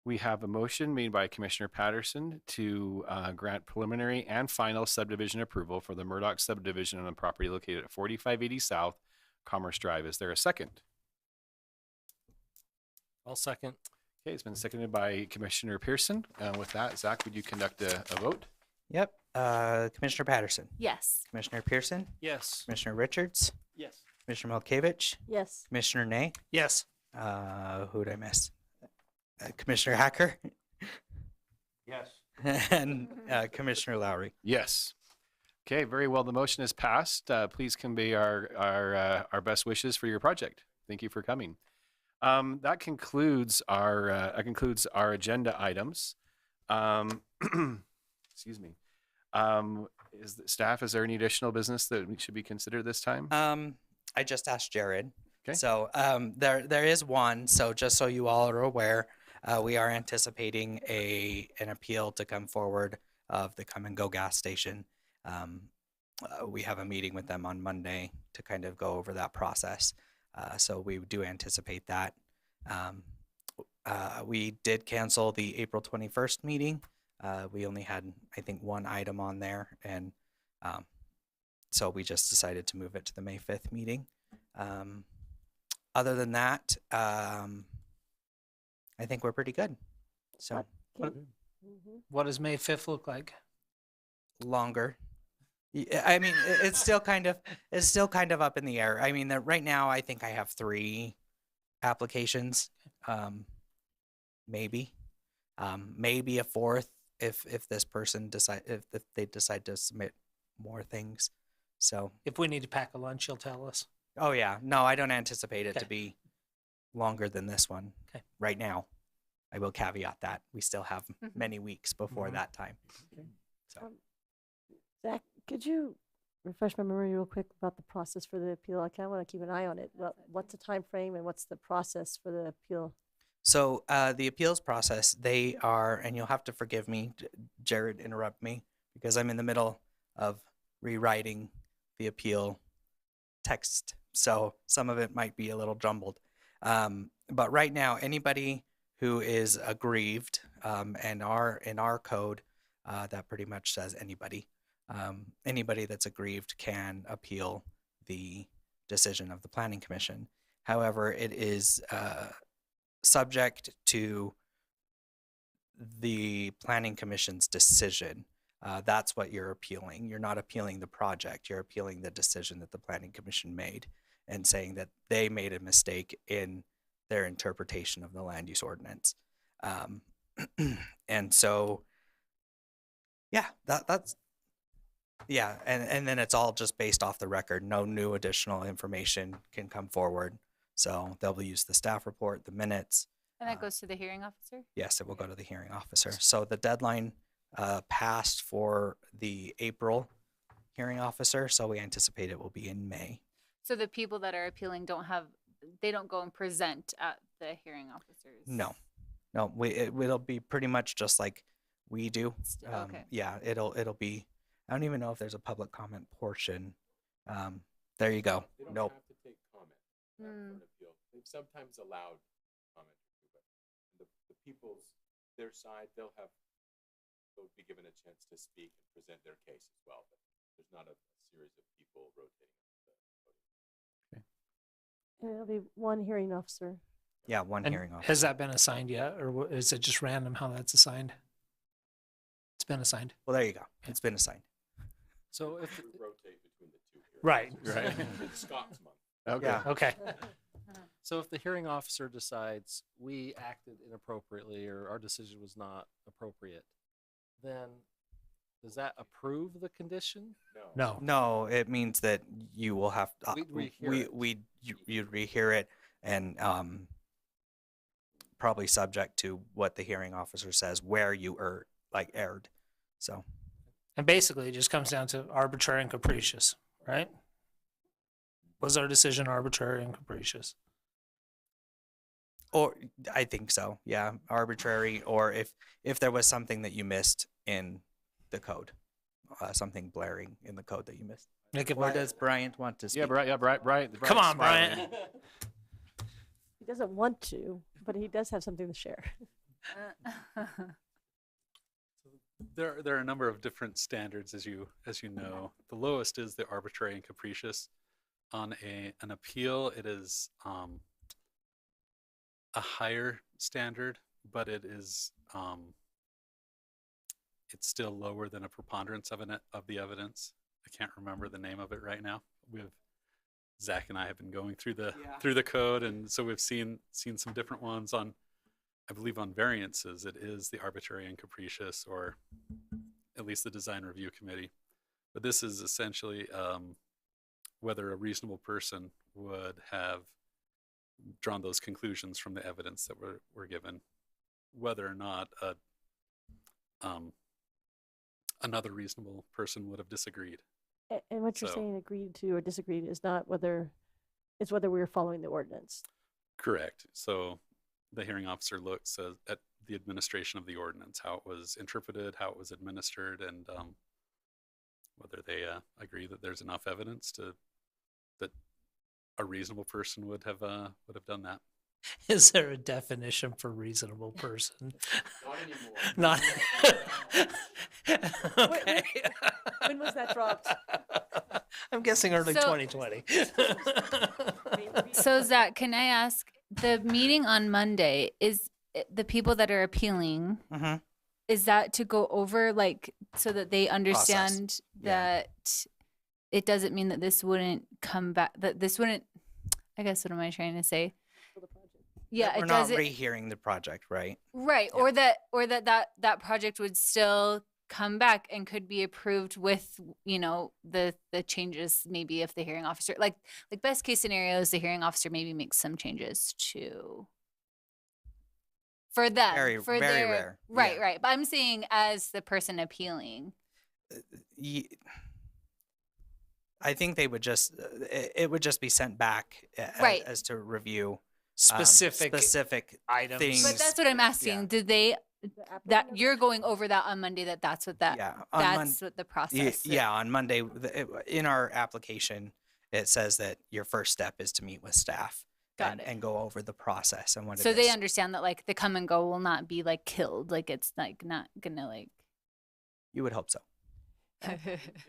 We have a motion made by Commissioner Patterson to grant preliminary and final subdivision approval for the Murdoch subdivision on the property located at 4580 South Commerce Drive. Is there a second? I'll second. Okay, it's been seconded by Commissioner Pearson. With that, Zach, would you conduct a vote? Yep. Commissioner Patterson, Yes. Commissioner Pearson, Yes. Commissioner Richards, Yes. Commissioner Milkevich, Yes. Commissioner Nay. Yes. Who did I miss? Commissioner Hacker Yes. and Commissioner Lowry. Yes. Okay, very well. The motion is passed. Please convey our best wishes for your project. Thank you for coming. That concludes our agenda items. Excuse me. Staff, is there any additional business that we should be considered this time? I just asked Jared. Okay. So there is one. So just so you all are aware, we are anticipating an appeal to come forward of the Come and Go gas station. We have a meeting with them on Monday to kind of go over that process. So we do anticipate that. We did cancel the April 21st meeting. We only had, I think, one item on there, and so we just decided to move it to the May 5th meeting. Other than that, I think we're pretty good. So What does May 5th look like? longer. I mean, it's still kind of up in the air. I mean, right now I think I have 3 applications, maybe a 4th if this person if they decide to submit more things. So If we need to pack a lunch, you'll tell us. oh yeah, no, I don't anticipate it Okay. to be longer than this one. Okay. Right now, I will caveat that we still have many weeks before Mhm. that time. Um, Zach, could you refresh my memory real quick about the process for the appeal? I kind of want to keep an eye on it. What's the time frame and what's the process for the appeal? So the appeals process, they are, and you'll have to forgive me, Jared, interrupt me, because I'm in the middle of rewriting the appeal text. So some of it might be a little jumbled. But right now, anybody who is aggrieved, and in our code, that pretty much says anybody. Anybody that's aggrieved can appeal the decision of the Planning Commission. However, it is subject to the Planning Commission's decision. That's what you're appealing. You're not appealing the project. You're appealing the decision that the Planning Commission made and saying that they made a mistake in their interpretation of the land use ordinance. And so, yeah, that's, yeah. And then it's all just based off the record. No new additional information can come forward. So they'll use the staff report, the minutes. And that goes to the hearing officer? Yes, it will go to the hearing officer. So the deadline passed for the April hearing officer. So we anticipate it will be in May. So the people that are appealing they don't go and present at the hearing officers? No, it'll be pretty much just like we do. Okay. Yeah, it'll be, I don't even know if there's a public comment portion. There you go. They don't Nope. have to take comment for an appeal. They've sometimes allowed comment, but the people's, their side, they'll be given a chance to speak and present their case as well. But there's not a series of people rotating. And it'll be one hearing officer. Yeah, one And hearing officer. has that been assigned yet, or is it just random how that's assigned? It's been assigned. Well, there you go. It's been assigned. So if Rotate between the 2 hearings. Right. Right. It's Scott's month. Okay. Yeah. Okay. So if the hearing officer decides we acted inappropriately or our decision was not appropriate, then does that approve the condition? No. No, it means that you will have We'd rehear it. you'd rehear it and probably subject to what the hearing officer says where you erred. So And basically, it just comes down to arbitrary and capricious, right? Was our decision arbitrary and capricious? or I think so. Yeah, arbitrary, or if there was something that you missed in the code, something blaring in the code that you missed. Nick, if Or I- does Bryant want to speak? Yeah, Bryant. Come on, Bryant. He doesn't want to, but he does have something to share. There are a number of different standards, as you know. The lowest is the arbitrary and capricious. On an appeal, it is a higher standard, but it is it's still lower than a preponderance of the evidence. I can't remember the name of it right now. Zach and I have been going through the code, and so we've seen some different ones on, I believe on variances, it is the arbitrary and capricious, or at least the design review committee. But this is essentially whether a reasonable person would have drawn those conclusions from the evidence that were given, whether or not another reasonable person would have disagreed. And what you're So- saying, agreed to or disagreed, is not whether, it's whether we're following the ordinance. Correct. So the hearing officer looks at the administration of the ordinance, how it was interpreted, how it was administered, and whether they agree that there's enough evidence that a reasonable person would have done that. Is there a definition for reasonable person? Not anymore. Not. Okay. When was that dropped? I'm guessing early So- 2020. So Zach, can I ask, the meeting on Monday, is the people that are appealing, Mhm. is that to go over, like, so that they understand Yeah. that it doesn't mean that this wouldn't come back, that this wouldn't, I guess, what am I trying to say? Yeah, We're it not doesn't, rehearing the project, right? right, or that project would still come back and could be approved with, you know, the changes, maybe if the hearing officer, like best case scenario is the hearing officer maybe makes some changes to, for them, Very- for very their, rare, right, yeah. right. But I'm saying as the person appealing. I think they would just it would just be sent back Right. as to review Specific items. Things. But that's what I'm asking. Did they, that you're going over that on Monday, that's what that, Yeah, on that's what the process. Yeah, on Monday in our application, it says that your first step is to meet with staff Got it. and go over the process and what So it they is. understand that like the come and go will not be like killed. Like it's like not gonna like. You would hope so. In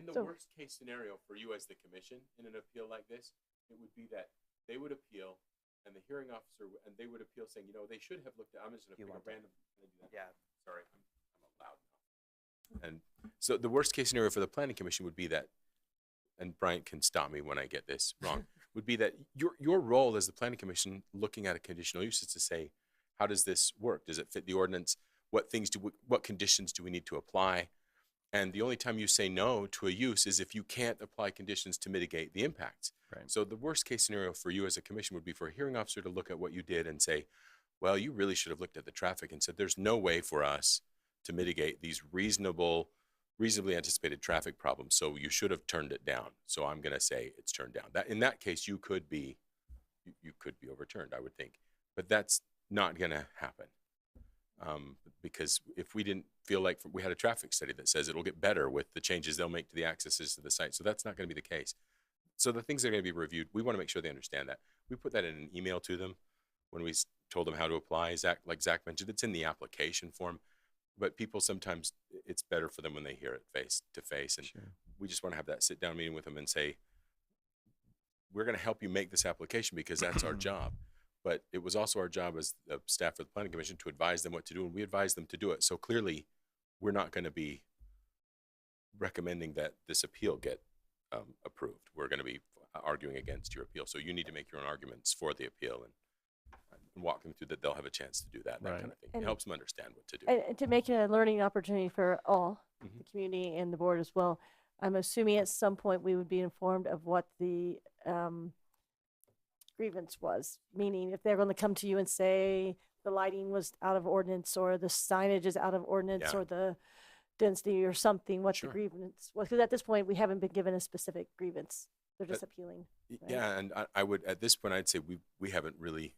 the So- worst case scenario for you as the commission in an appeal like this, it would be that they would appeal and the hearing officer, and they would appeal saying, you know, they should have looked at, I'm just going to pick a random. Yeah. Sorry, I'm loud now. And so the worst case scenario for the planning commission would be that, and Bryant can stop me when I get this wrong, would be that your role as the planning commission looking at a conditional use is to say, how does this work? Does it fit the ordinance? What conditions do we need to apply? And the only time you say no to a use is if you can't apply conditions to mitigate the impacts. Right. So the worst case scenario for you as a commission would be for a hearing officer to look at what you did and say, well, you really should have looked at the traffic and said, there's no way for us to mitigate these reasonably anticipated traffic problems. So you should have turned it down. So I'm going to say it's turned down. That in that case, you could be overturned, I would think. But that's not going to happen. Because if we didn't feel like we had a traffic study that says it'll get better with the changes they'll make to the accesses to the site. So that's not going to be the case. So the things that are going to be reviewed, we want to make sure they understand that. We put that in an email to them when we told them how to apply. Like Zach mentioned, it's in the application form, but people sometimes it's better for them when they hear it face to face. And we just want to have that sit down meeting with them and say, we're going to help you make this application because that's our job. But it was also our job as the staff of the planning commission to advise them what to do, and we advised them to do it. So clearly, we're not going to be recommending that this appeal get approved. We're going to be arguing against your appeal. So you need to make your own arguments for the appeal and walk them through that. They'll have a chance to do that Right. kind of thing. And- It helps them understand what to do. And to make it a learning opportunity for all, Mhm. the community and the board as well. I'm assuming at some point we would be informed of what the grievance was, meaning if they're going to come to you and say the lighting was out of ordinance or the signage is out of ordinance Yeah. or the density or something, what Sure. the grievance was. Because at this point, we haven't been given a specific grievance. They're just But- appealing. right? Yeah, and I would at this point I'd say we haven't really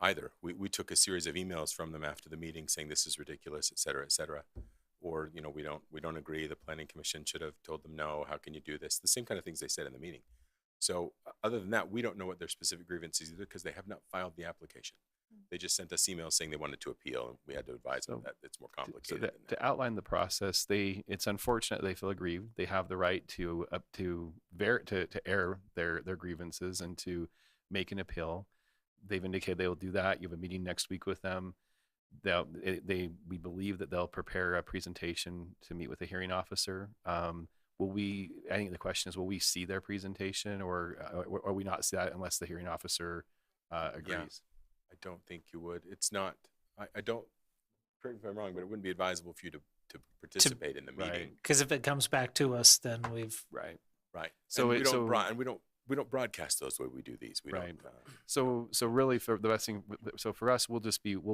either. We took a series of emails from them after the meeting saying this is ridiculous, et cetera, or you know we don't agree. The planning commission should have told them no. How can you do this? The same kind of things they said in the meeting. So other than that, we don't know what their specific grievance is either because they have not filed the application. They just sent us emails saying they wanted to appeal, and we had to advise them that it's more So complicated. that, than to outline the process, it's unfortunate they feel aggrieved. They have the right to air their grievances and to make an appeal. They've indicated they will do that. You have a meeting next week with them. we believe that they'll prepare a presentation to meet with the hearing officer. I think the question is, will we see their presentation, or we not see that unless the hearing officer agrees? I don't think you would. It's not, I don't, correct me if I'm wrong, but it wouldn't be advisable for you to participate in the meeting. Because if it comes back to us, then we've Right. So we don't broadcast those the way we do these. We don't. So really, for the best thing, so for us, we'll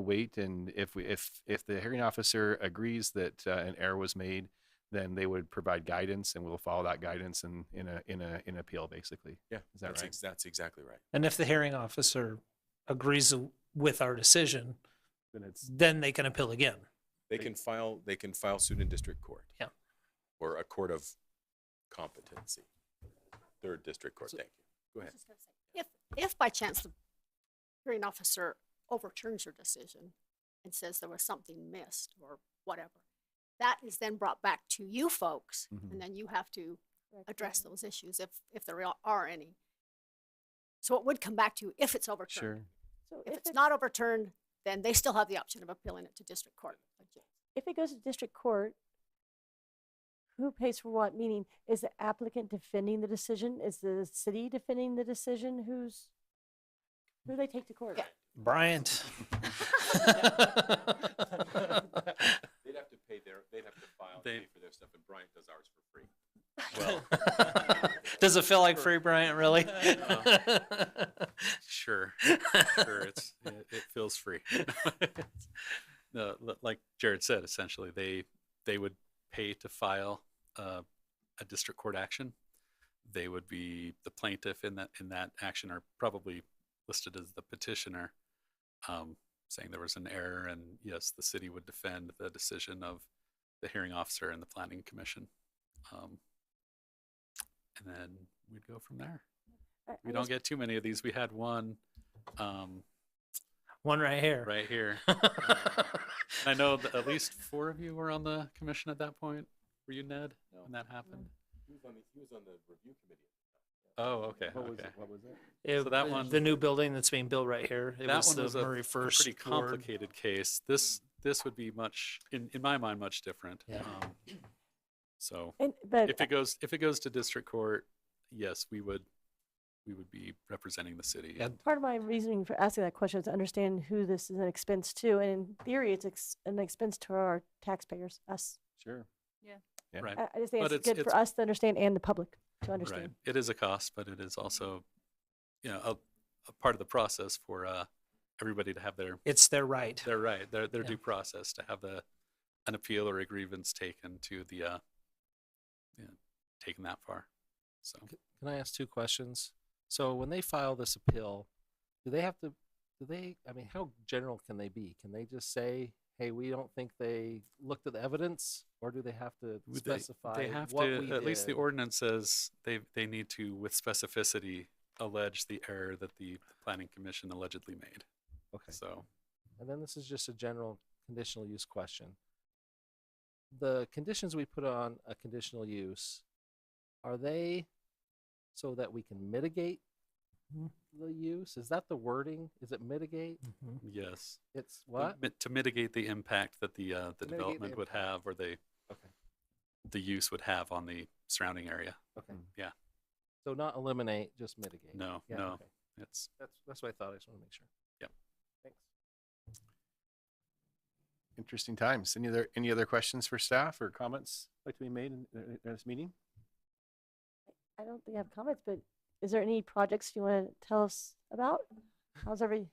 wait, and if the hearing officer agrees that an error was made, then they would provide guidance, and we'll follow that guidance in an appeal, basically. Yeah, is that right? That's exactly right. And if the hearing officer agrees with our decision, then they can appeal again. They can file suit in district court. Yeah. Or a court of competency. Third district court. Thank you. Go ahead. If by chance the hearing officer overturns your decision and says there was something missed or whatever, that is then brought back to you folks, and then you have to address those issues if there are any. So it would come back to you if it's overturned. Sure. So If it's not overturned, then they still have the option of appealing it to district court. if it goes to district court, who pays for what? Meaning, is the applicant defending the decision? Is the city defending the decision? Who do they take to court? Bryant. They'd have to file pay for their stuff, and Bryant does ours for free. Well, does it feel like free, Bryant? Really? Sure. It feels free. No, like Jared said, essentially they would pay to file a district court action. They would be the plaintiff in that action, are probably listed as the petitioner, saying there was an error, and yes, the city would defend the decision of the hearing officer and the planning commission, and then we'd go from there. We don't get too many of these. We had one. One right here. Right here. I know that at least 4 of you were on the commission at that point. Were you, Ned, when that happened? He was on the review committee. Oh, okay. What was it? So that one, the new building that's being built right here. It that was one the was Murray a First pretty Ward. complicated case. This would be much, in my mind, much different. Yeah. So But if it goes to district court, yes, we would be representing the city. Yeah. part of my reasoning for asking that question is to understand who this is an expense to, and in theory, it's an expense to our taxpayers, us. Sure. Yeah. Right. I just think But it's good for us to understand and the public to understand. Right. It is a cost, but it is also, a part of the process for everybody to have It's their right. their due process, to have an appeal or a grievance taken to the taken that far. So Can I ask 2 questions? So when they file this appeal, how general can they be? Can they just say, hey, we don't think they looked at the evidence, or do they have to specify they have what to, we at least the did? ordinance says they need to, with specificity, allege the error that the planning commission allegedly made. Okay. So And then this is just a general conditional use question. The conditions we put on a conditional use, are they so that we can mitigate the use? Is that the wording? Is it mitigate? yes, It's what? to mitigate the impact that the the development would have, or the use would have on the surrounding area. Okay. Yeah. So not eliminate, just mitigate. No, Yeah, no, okay. it's That's what I thought. I just want to make sure. Yep. Thanks. Interesting times. Any other questions for staff or comments like to be made in this meeting? I don't think I have comments, but is there any projects you want to tell us about? How's every?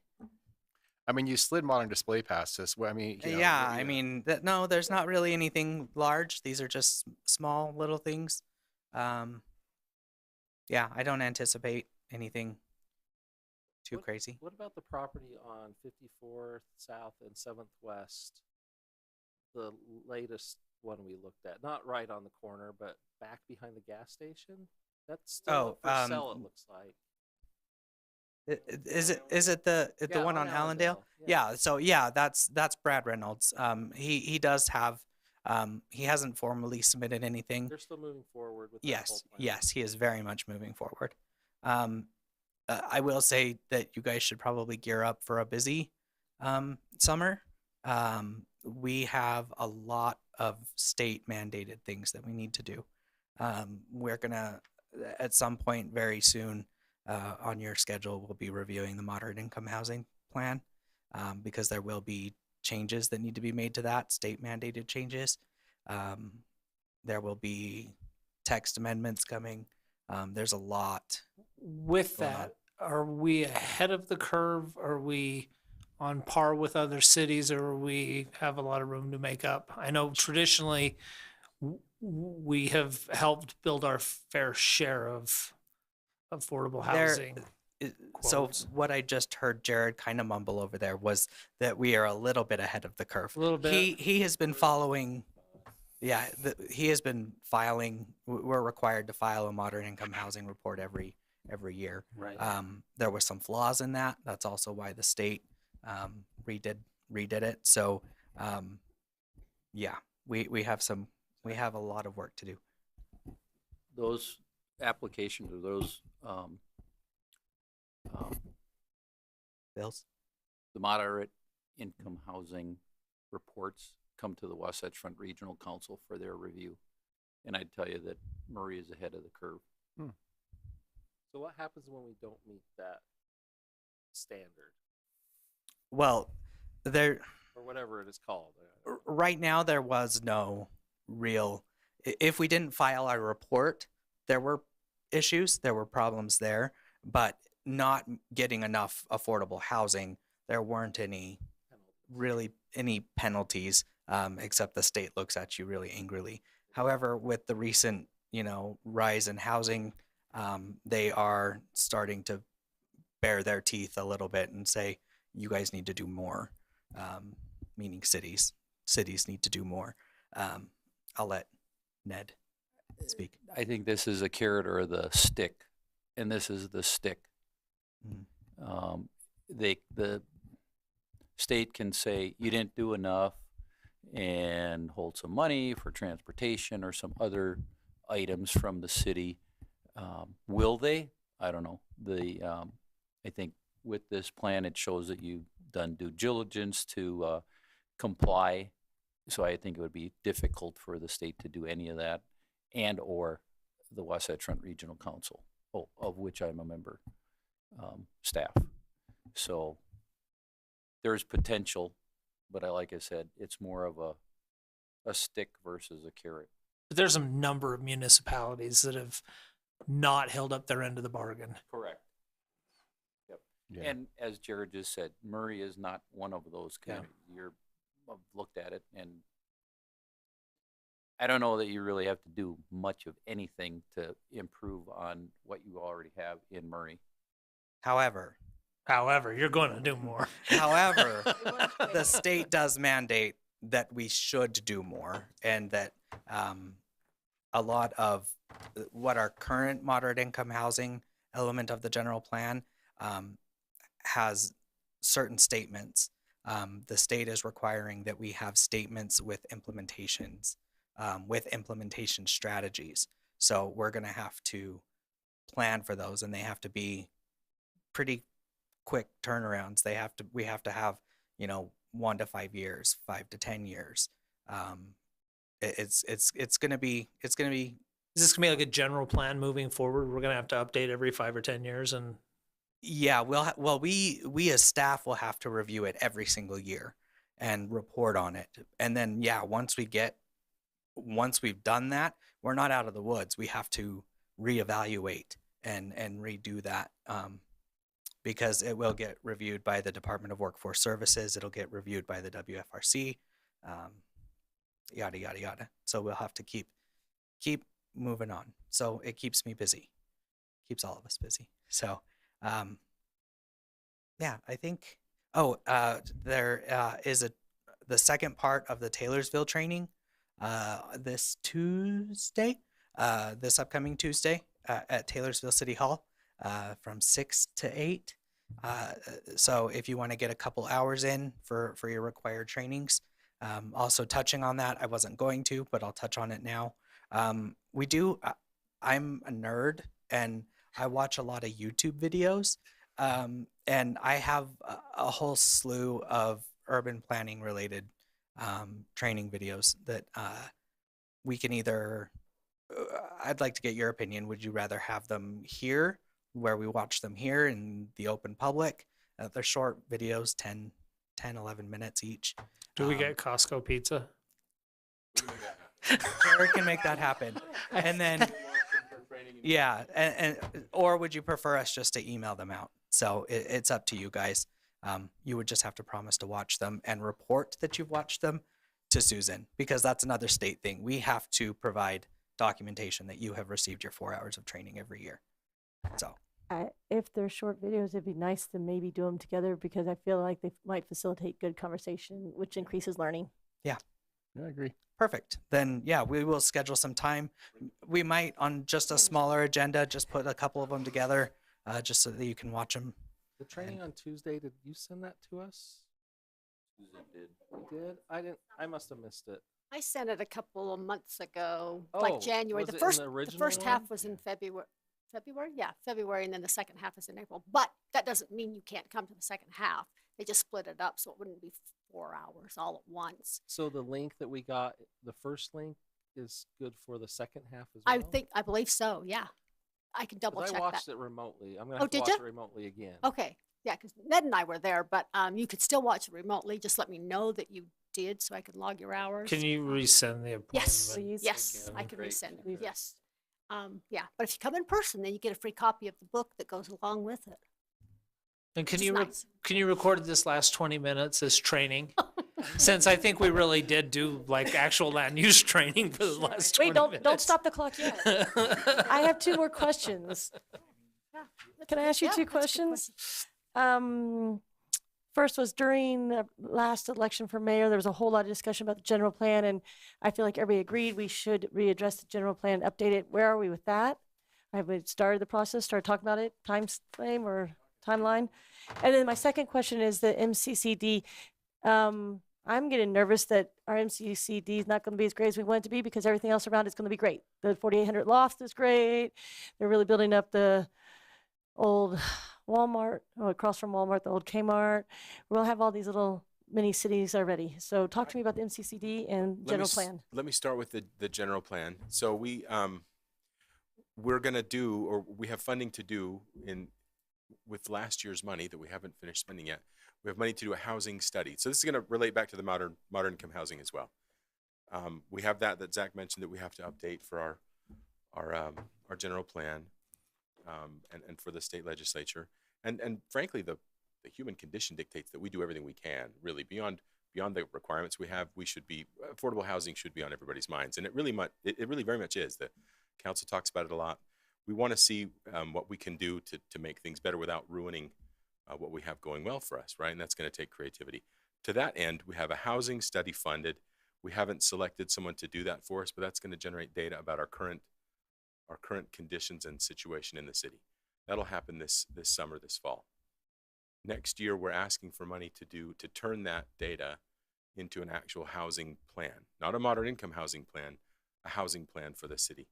I mean, you slid modern display past us. Well, I mean, I mean, no, there's not really anything large. These are just small little things. Yeah, I don't anticipate anything too crazy. What about the property on 54th South and 7th West? The latest one we looked at, not right on the corner, but back behind the gas station. That's still up for sale, it looks like. Is it the one on Allendale? Yeah. So yeah, that's Brad Reynolds. He does have, he hasn't formally submitted anything. They're still moving forward with that Yes, whole plan. yes, he is very much moving forward. I will say that you guys should probably gear up for a busy summer. We have a lot of state mandated things that we need to do. We're gonna, at some point very soon, on your schedule, we'll be reviewing the moderate income housing plan, because there will be changes that need to be made to that, state mandated changes. There will be text amendments coming. There's a lot. With going on. that, are we ahead of the curve? Are we on par with other cities, or we have a lot of room to make up? I know traditionally we have helped build our fair share of affordable There- housing. So quotes. what I just heard Jared kind of mumble over there was that we are a little bit ahead of the curve. A little bit. He has been following. Yeah, he has been filing. We're required to file a moderate income housing report every year. Right. There were some flaws in that. That's also why the state redid it. So yeah, we have a lot of work to do. Those applications or those bills, the moderate income housing reports come to the Wasatch Front Regional Council for their review. And I'd tell you that Murray is ahead of the curve. So what happens when we don't meet that standard Well, there or whatever it is called? right now there was no real. If we didn't file our report, there were issues, there were problems there, but not getting enough affordable housing, there weren't any penalties, except the state looks at you really angrily. However, with the recent, rise in housing, they are starting to bare their teeth a little bit and say, you guys need to do more, meaning cities need to do more. I'll let Ned speak. I think this is a carrot or the stick, and this is the stick. The state can say you didn't do enough and hold some money for transportation or some other items from the city. Will they? I don't know. I think with this plan, it shows that you've done due diligence to comply. So I think it would be difficult for the state to do any of that, and or the Wasatch Front Regional Council, of which I'm a member, staff. So there's potential, but like I said, it's more of a stick versus a carrot. But there's a number of municipalities that have not held up their end of the bargain. Correct. Yep. Yeah. And as Jared just said, Murray is not one of those communities. I've looked at it, and I don't know that you really have to do much of anything to improve on what you already have in Murray. However, you're going to do more. However, the state does mandate that we should do more, and that a lot of what our current moderate income housing element of the general plan has certain statements. The state is requiring that we have statements with implementations, with implementation strategies. So we're going to have to plan for those, and they have to be pretty quick turnarounds. We have to have 1 to 5 years, 5 to 10 years. It's gonna be. Is this gonna be like a general plan moving forward? We're gonna have to update every 5 or 10 years, and yeah, we as staff will have to review it every single year and report on it. And then once we've done that, we're not out of the woods. We have to reevaluate and redo that. Because it will get reviewed by the Department of Workforce Services. It'll get reviewed by the WFRC, yada, yada, yada. So we'll have to keep moving on. So it keeps me busy, keeps all of us busy. So, I think, there is the second part of the Taylorsville training this upcoming Tuesday at Taylorsville City Hall. From 6 to 8. So if you want to get a couple hours in for your required trainings. Also touching on that, I wasn't going to, but I'll touch on it now. I'm a nerd, and I watch a lot of YouTube videos. And I have a whole slew of urban planning related training videos that we can either, I'd like to get your opinion. Would you rather have them here where we watch them here in the open public? They're short videos, 10, 11 minutes each. Do we get Costco pizza? Jared can make that happen. And then, yeah, and or would you prefer us just to email them out? So it's up to you guys. You would just have to promise to watch them and report that you've watched them to Susan, because that's another state thing. We have to provide documentation that you have received your 4 hours of training every year. So if they're short videos, it'd be nice to maybe do them together, because I feel like they might facilitate good conversation, which increases learning. Yeah. I agree. Perfect. Then, yeah, we will schedule some time. We might, on just a smaller agenda, just put a couple of them together, just so that you can watch them. The training on Tuesday, did you send that to us? Susan did. You did? I didn't. I must have missed it. I sent it a couple of months ago, Oh, like January. was The it in first, the the original first half one? was in February. February, yeah, February, and then the second half is in April. But that doesn't mean you can't come to the second half. They just split it up so it wouldn't be 4 hours all at once. So the link that we got, the first link, is good for the second half as well? I believe so. Yeah, I can double 'Cause check I watched that. it remotely. I'm gonna Oh, have to did watch ya? it remotely again. Okay, yeah, because Ned and I were there, but you could still watch it remotely. Just let me know that you did, so I could log your hours. Can you resend the appointment? Yes, yes, I can resend it. Yes, yeah. But if you come in person, then you get a free copy of the book that goes along with it. And can Which you is nice. can you record this last 20 minutes as training? Since I think we really did do like actual land use training for the last 20 Wait, don't minutes. stop the clock yet. I have 2 more questions. Can I ask you Yeah, 2 that's a good questions? First was during the last election for mayor, there was a whole lot of discussion about the general plan, and I feel like everybody agreed we should readdress the general plan, update it. Where are we with that? Have we started the process, started talking about it, time frame or timeline? And then my second question is the MCCD. I'm getting nervous that our MCCD is not going to be as great as we want it to be, because everything else around it's going to be great. The 4800 loft is great. They're really building up the old Walmart, across from Walmart, the old Kmart. We'll have all these little mini cities already. So talk to me about the MCCD and general plan. Let me start with the general plan. So we're going to do, or we have funding to do with last year's money that we haven't finished spending yet. We have money to do a housing study. So this is going to relate back to the modern income housing as well. We have that Zach mentioned that we have to update for our general plan, and for the state legislature. And frankly, the human condition dictates that we do everything we can, really beyond the requirements we have. Affordable housing should be on everybody's minds. And it really very much is. The council talks about it a lot. We want to see what we can do to make things better without ruining what we have going well for us, right? And that's going to take creativity. To that end, we have a housing study funded. We haven't selected someone to do that for us, but that's going to generate data about our current conditions and situation in the city. That'll happen this summer, this fall. Next year, we're asking for money to turn that data into an actual housing plan, not a modern income housing plan, a housing plan for the city,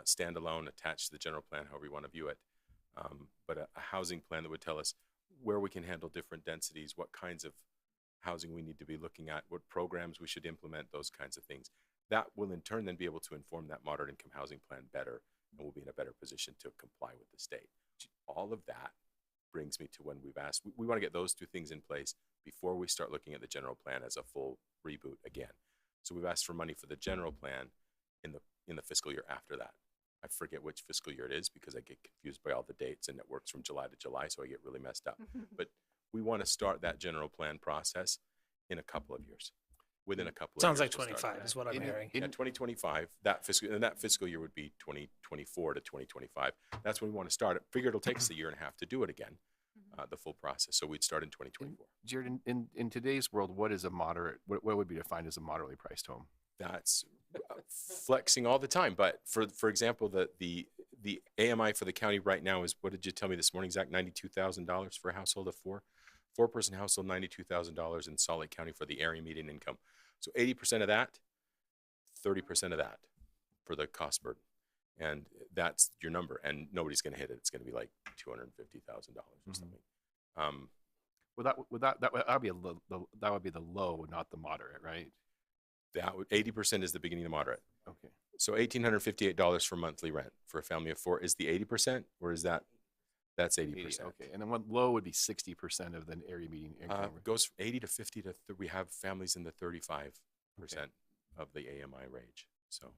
standalone, attached to the general plan, however you want to view it, but a housing plan that would tell us where we can handle different densities, what kinds of housing we need to be looking at, what programs we should implement, those kinds of things. That will in turn then be able to inform that modern income housing plan better, and we'll be in a better position to comply with the state. All of that brings me to when we've asked, we want to get those 2 things in place before we start looking at the general plan as a full reboot again. So we've asked for money for the general plan in the fiscal year after that. I forget which fiscal year it is because I get confused by all the dates, and it works from July to July, so I get really messed up. But we want to start that general plan process in a couple of years. Within a couple of Sounds years. like 25 is what I'm hearing. Yeah, 2025, that fiscal year would be 2024 to 2025. That's when we want to start it. Figure it'll take us a year and a half to do it again, the full process. So we'd start in 2024. Jared, in today's world, what is a moderate? What would be defined as a moderately priced home? That's flexing all the time. But for example, the AMI for the county right now is, what did you tell me this morning, Zach? $92,000 for a household of 4. 4-person household, $92,000 in Salt Lake County for the area median income. So 80% of that, 30% of that for the cost burden. And that's your number. And nobody's going to hit it. It's going to be like $250,000 or something. That would be that would be the low, not the moderate, right? That would 80% is the beginning of the moderate. Okay. So $1,858 for monthly rent for a family of 4 is the 80%, or is that's 80%? Okay, and then what low would be 60% of the area median income. Goes 80 to 50 to we have families in the 35% of the AMI range. So,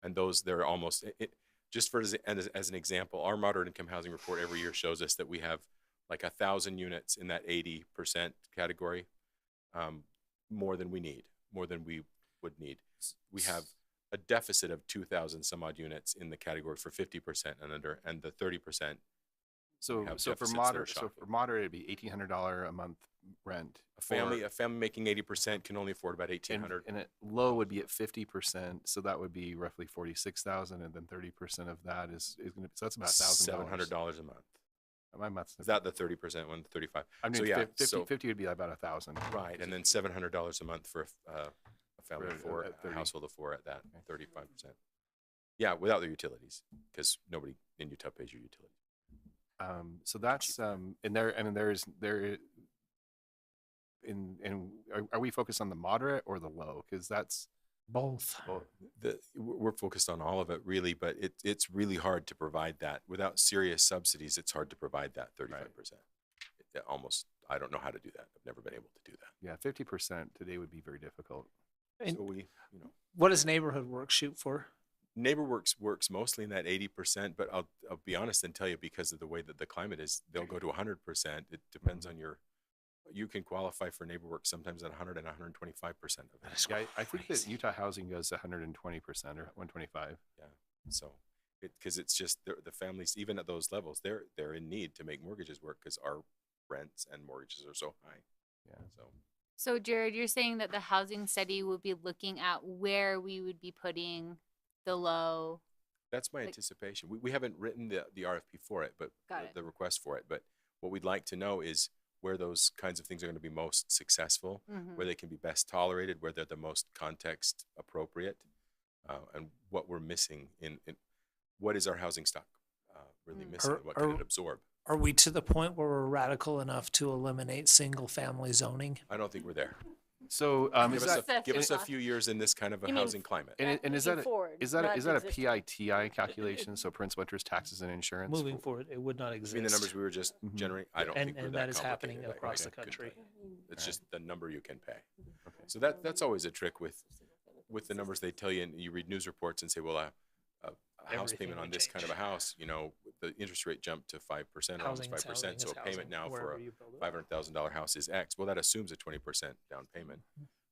and those they're almost just for as an example, our moderate income housing report every year shows us that we have like 1,000 units in that 80% category, more than we need, more than we would need. We have a deficit of 2,000 some odd units in the category for 50% and under, and the 30%. So for moderate, it'd be $1,800 a month rent. A family making 80% can only afford about $1,800. And low would be at 50%, so that would be roughly 46,000, and then 30% of that is going to. So that's about $1,000. $700 a month. My math's is that the 30% one, 35? I mean, so yeah, 50 would be about 1,000. Right, and then $700 a month for a family of 4, a household of 4 at that 35%. Yeah, without the utilities, because nobody in Utah pays your utilities. So that's and are we focused on the moderate or the low? Because that's both. We're focused on all of it really, but it's really hard to provide that without serious subsidies. It's hard to provide that 35%. Almost, I don't know how to do that. I've never been able to do that. Yeah, 50% today would be very difficult. And so what does neighborhood work shoot for? NeighborWorks works mostly in that 80%, but I'll be honest and tell you, because of the way that the climate is, they'll go to 100%. It depends on you can qualify for NeighborWorks sometimes at 100 and 125% of it. Yeah, I think that Utah Housing goes 120% or 125. Yeah, so because it's just the families, even at those levels, they're in need to make mortgages work because our rents and mortgages are so high. Yeah. So Jared, you're saying that the housing study would be looking at where we would be putting the low. That's my anticipation. We haven't written the RFP for it, but the request for it. But what we'd like to know is where those kinds of things are going to be most successful, where they can be best tolerated, where they're the most context appropriate, and what we're missing in what is our housing stock really missing, and what can it absorb. Are we to the point where we're radical enough to eliminate single family zoning? I don't think we're there. So give us a few years in this kind of a housing climate. And is that a PITI calculation? So principal, interest, taxes, and insurance. Moving forward, it would not exist. I mean the numbers we were just generating. I don't think we're and that that is happening complicated. across the country. It's just the number you can pay. Okay. So that's always a trick with the numbers they tell you, and you read news reports and say, well, a house payment on this kind of a house, the interest rate jumped to 5% or almost 5%. So a payment now for a $500,000 house is X. Well, that assumes a 20% down payment,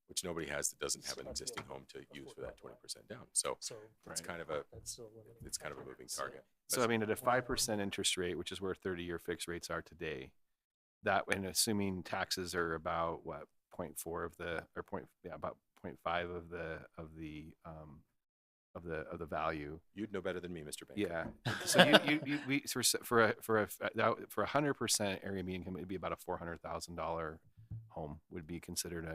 which nobody has that doesn't have an existing home to use for that 20% down. So it's kind of a moving target. So I mean, at a 5% interest rate, which is where 30-year fixed rates are today, that and assuming taxes are about what 0.4 of the or about 0.5 of the value. You'd know better than me, Mr. Bank. Yeah. So for 100% area median income, it'd be about a $400,000 home would be considered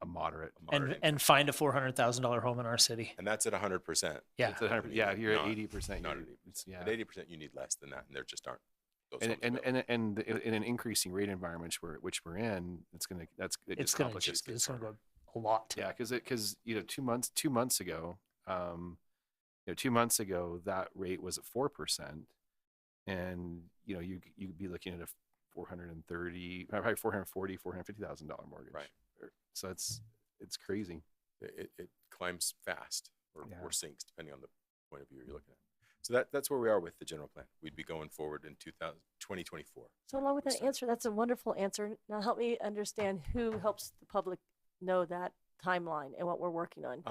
a moderate. And find a $400,000 home in our city. And that's at 100%. Yeah. It's at 100%. Yeah. You're at 80%. Not at 80%. Yeah. At 80%, you need less than that, and there just aren't. And in an increasing rate environment which we're in, it's going to go a lot. Yeah, because 2 months ago, 2 months ago that rate was at 4%, and you'd be looking at a $430,000, probably $440,000, $450,000 mortgage. Right. So it's crazy. It climbs fast or sinks depending on the point of view you're looking at. So that's where we are with the general plan. We'd be going forward in 2024. So along with that answer, that's a wonderful answer. Now help me understand who helps the public know that timeline and what we're working on.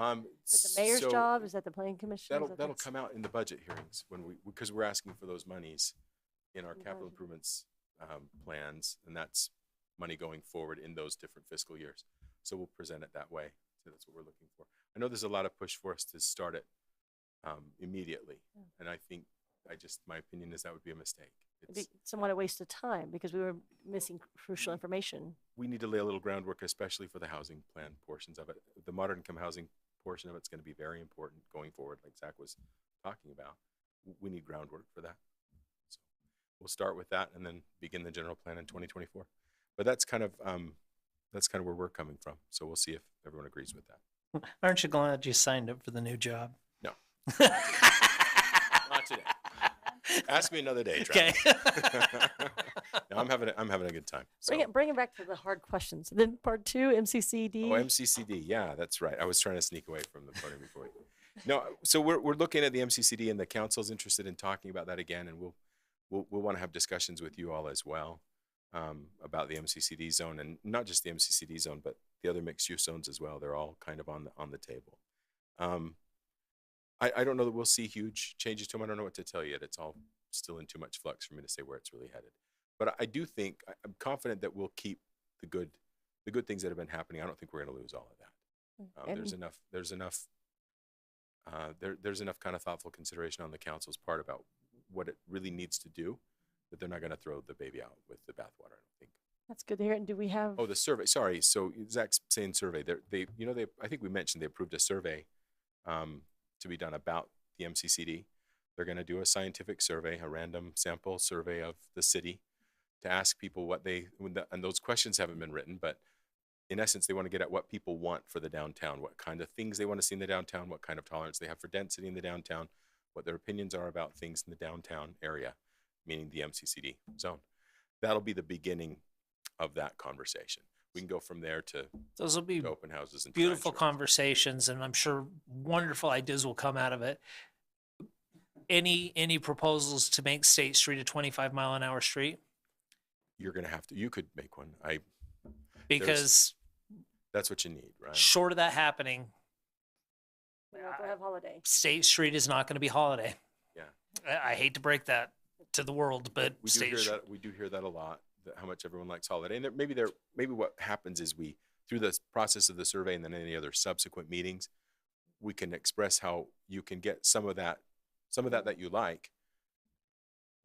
Is it the mayor's job? Is that the planning commission? That'll come out in the budget hearings because we're asking for those monies in our capital improvements plans, and that's money going forward in those different fiscal years. So we'll present it that way. So that's what we're looking for. I know there's a lot of push for us to start it immediately, and I think my opinion is that would be a mistake. It'd be somewhat a waste of time because we were missing crucial information. We need to lay a little groundwork, especially for the housing plan portions of it. The moderate income housing portion of it's going to be very important going forward, like Zach was talking about. We need groundwork for that. So we'll start with that and then begin the general plan in 2024. But that's kind of where we're coming from. So we'll see if everyone agrees with that. Aren't you glad you signed up for the new job? No. Not today. Ask me another day, Travis. No, I'm having a good time. So. Bring it back to the hard questions. Then part 2, MCCD. Oh, MCCD. Yeah, that's right. I was trying to sneak away from the podium before. No, so we're looking at the MCCD, and the council's interested in talking about that again, and we'll want to have discussions with you all as well about the MCCD zone, and not just the MCCD zone, but the other mixed use zones as well. They're all kind of on the table. I don't know that we'll see huge changes to them. I don't know what to tell you yet. It's all still in too much flux for me to say where it's really headed. But I do think, I'm confident that we'll keep the good things that have been happening. I don't think we're going to lose all of that. There's enough kind of thoughtful consideration on the council's part about what it really needs to do, that they're not going to throw the baby out with the bathwater, I don't think. That's good to hear. And do we have? Oh, the survey. Sorry. So Zach's saying survey. I think we mentioned they approved a survey to be done about the MCCD. They're going to do a scientific survey, a random sample survey of the city, to ask people what and those questions haven't been written, but in essence, they want to get at what people want for the downtown, what kind of things they want to see in the downtown, what kind of tolerance they have for density in the downtown, what their opinions are about things in the downtown area, meaning the MCCD zone. That'll be the beginning of that conversation. We can go from there to those will be open houses and beautiful conversations, and I'm sure wonderful ideas will come out of it. Any proposals to make State Street a 25-mile-an-hour street? You're going to have to. You could make one. Because that's what you need, right? Short of that happening, We won't go have holiday. State Street is not going to be holiday. Yeah. I hate to break that to the world, but we do hear that a lot. How much everyone likes holiday, and maybe what happens is we, through the process of the survey and then any other subsequent meetings, we can express how you can get some of that you like.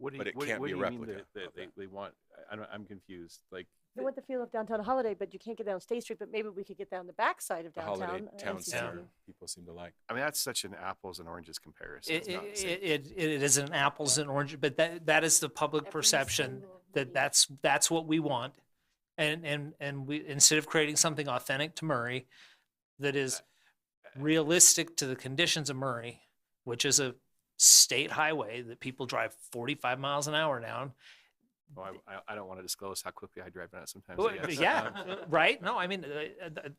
But it can't be a replica. They want. I'm confused. Like They want the feel of downtown holiday, but you can't get down State Street. But maybe we could get down the backside of the downtown. holiday town MCCD. center. People seem to like. I mean, that's such an apples and oranges comparison. It is an apples and oranges, but that is the public perception that's what we want, and we, instead of creating something authentic to Murray, that is realistic to the conditions of Murray, which is a state highway that people drive 45 miles an hour down. Well, I don't want to disclose how quickly I drive that sometimes. Well, I guess. yeah, right. No, I mean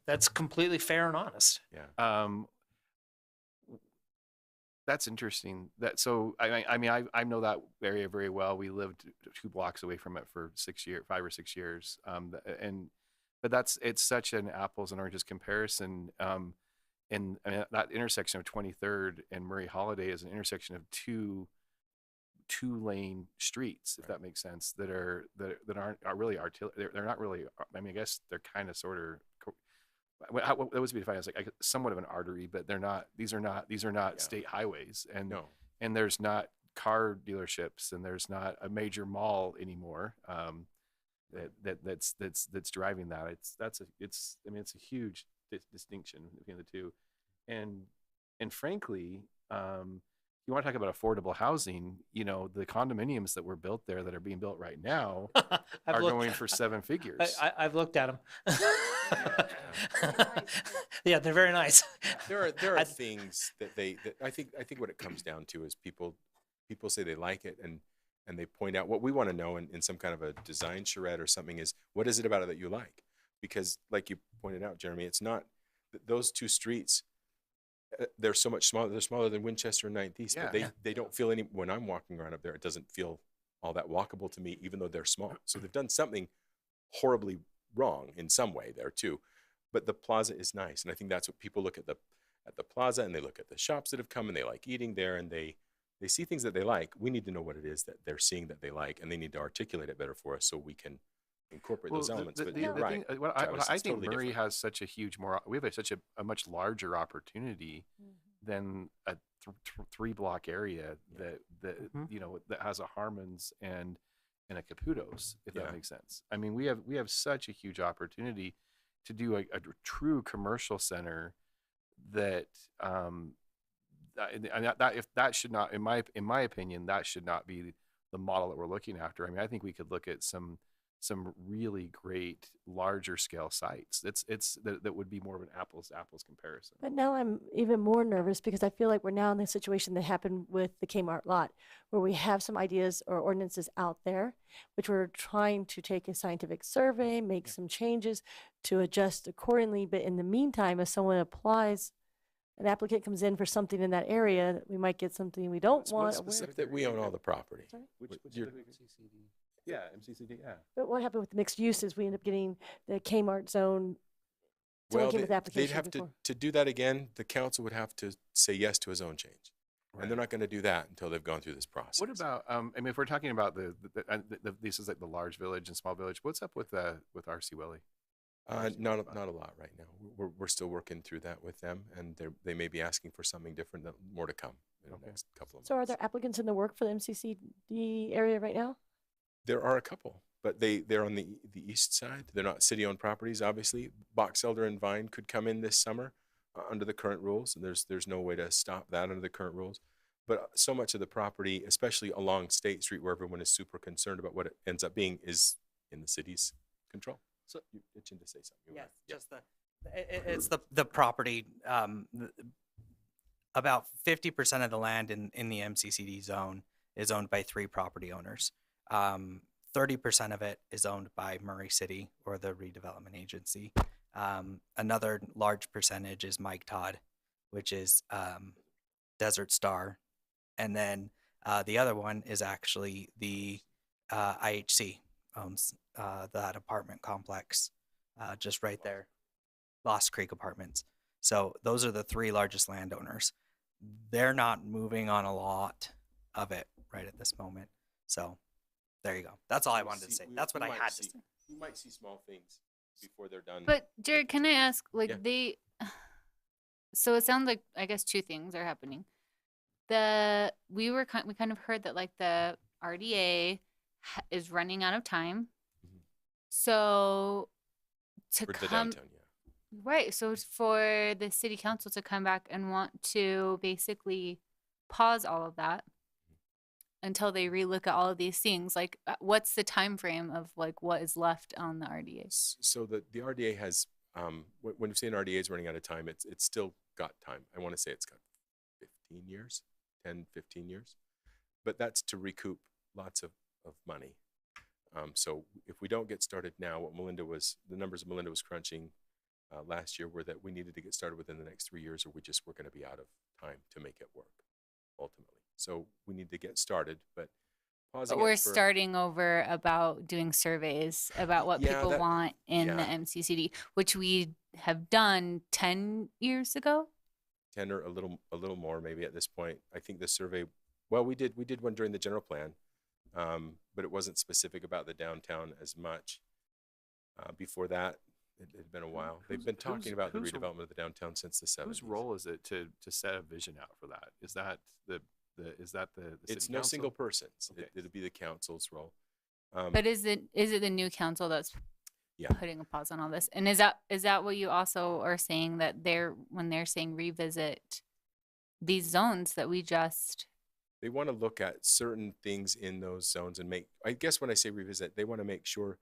that's completely fair and honest. Yeah. That's interesting. I mean, I know that area very well. We lived 2 blocks away from it for 5 or 6 years. But it's such an apples and oranges comparison. And I mean, that intersection of 23rd and Murray Holiday is an intersection of two lane streets, if that makes sense, that aren't really they're not really. I mean, I guess they're kind of sort of. What was be defined as like somewhat of an artery, but they're not. These are not state highways, and there's not car dealerships, and there's not a major mall anymore. That's driving that. It's a huge distinction between the two, and frankly, you want to talk about affordable housing, the condominiums that were built there that are being built right now are going for 7 figures. I've looked at them. Yeah, they're very nice. There are things that I think what it comes down to is people say they like it, and they point out what we want to know in some kind of a design charrette or something is, what is it about it that you like? Because like you pointed out, Jeremy, it's not those 2 streets. They're so much smaller. They're smaller than Winchester and 9th East, but they don't feel any. When I'm walking around up there, it doesn't feel all that walkable to me, even though they're small. So they've done something horribly wrong in some way there too. But the plaza is nice, and I think that's what people look at the plaza, and they look at the shops that have come, and they like eating there, and they see things that they like. We need to know what it is that they're seeing that they like, and they need to articulate it better for us so we can incorporate those elements. But you're right. I think Murray has such a huge we have such a much larger opportunity than a 3-block area that that has a Harmon's and a Caputo's, if that makes sense. I mean, we have such a huge opportunity to do a true commercial center that that should not, in my opinion, that should not be the model that we're looking after. I mean, I think we could look at some really great larger scale sites. That would be more of an apples to apples comparison. But now I'm even more nervous because I feel like we're now in the situation that happened with the Kmart lot, where we have some ideas or ordinances out there, which we're trying to take a scientific survey, make some changes to adjust accordingly. But in the meantime, if someone applies, an applicant comes in for something in that area, we might get something we don't want. or Specific that we own all the property. Sorry? Yeah, MCCD, yeah. But what happened with the mixed uses? We end up getting the Kmart zone. Someone Well, came with the they'd application have before. to do that again. The council would have to say yes to a zone change. And they're not going to do that until they've gone through this process. What about, I mean, if we're talking about this is like the large village and small village, what's up with RC Willie? Not a lot right now. We're still working through that with them, and they may be asking for something different, more to come in the next couple of months. So are there applicants in the work for the MCCD area right now? There are a couple, but they're on the east side. They're not city-owned properties, obviously. Box Elder and Vine could come in this summer under the current rules, and there's no way to stop that under the current rules. But so much of the property, especially along State Street, where everyone is super concerned about what it ends up being, is in the city's control. So you're itching to say something. Yes, just it's the property. About 50% of the land in the MCCD zone is owned by 3 property owners. 30% of it is owned by Murray City or the redevelopment agency. Another large percentage is Mike Todd, which is Desert Star. And then the other one is actually the IHC owns that apartment complex just right there, Lost Creek Apartments. So those are the 3 largest landowners. They're not moving on a lot of it right at this moment. So there you go. That's all I wanted to say. That's what I had to say. We might see small things before they're done. But Jared, can I ask, like Yeah. so it sounds like, I guess 2 things are happening. We kind of heard that like the RDA is running out of time. So to For the come, downtown, yeah. right. So for the city council to come back and want to basically pause all of that until they relook at all of these things, like what's the time frame of like what is left on the RDA? So the RDA has, when you say an RDA is running out of time, it's still got time. I want to say it's got 15 years, 10, 15 years. But that's to recoup lots of money. So if we don't get started now, the numbers Melinda was crunching last year were that we needed to get started within the next 3 years, or we just were going to be out of time to make it work, ultimately. So we need to get started, but pausing. But we're starting over about doing surveys about what people want in the MCCD, which we have done 10 years ago. 10 or a little more maybe at this point. I think the survey, well, we did one during the general plan, but it wasn't specific about the downtown as much. Before that, it had been a while. They've been talking about the redevelopment of the downtown since the 70s. Whose role is it to set a vision out for that? Is that the It's city no council? single person's. Okay. It'll be the council's role. But is it the new council that's putting a pause on all this? And is that what you also are saying, that when they're saying revisit these zones that we just? They want to look at certain things in those zones and I guess when I say revisit, they want to make sure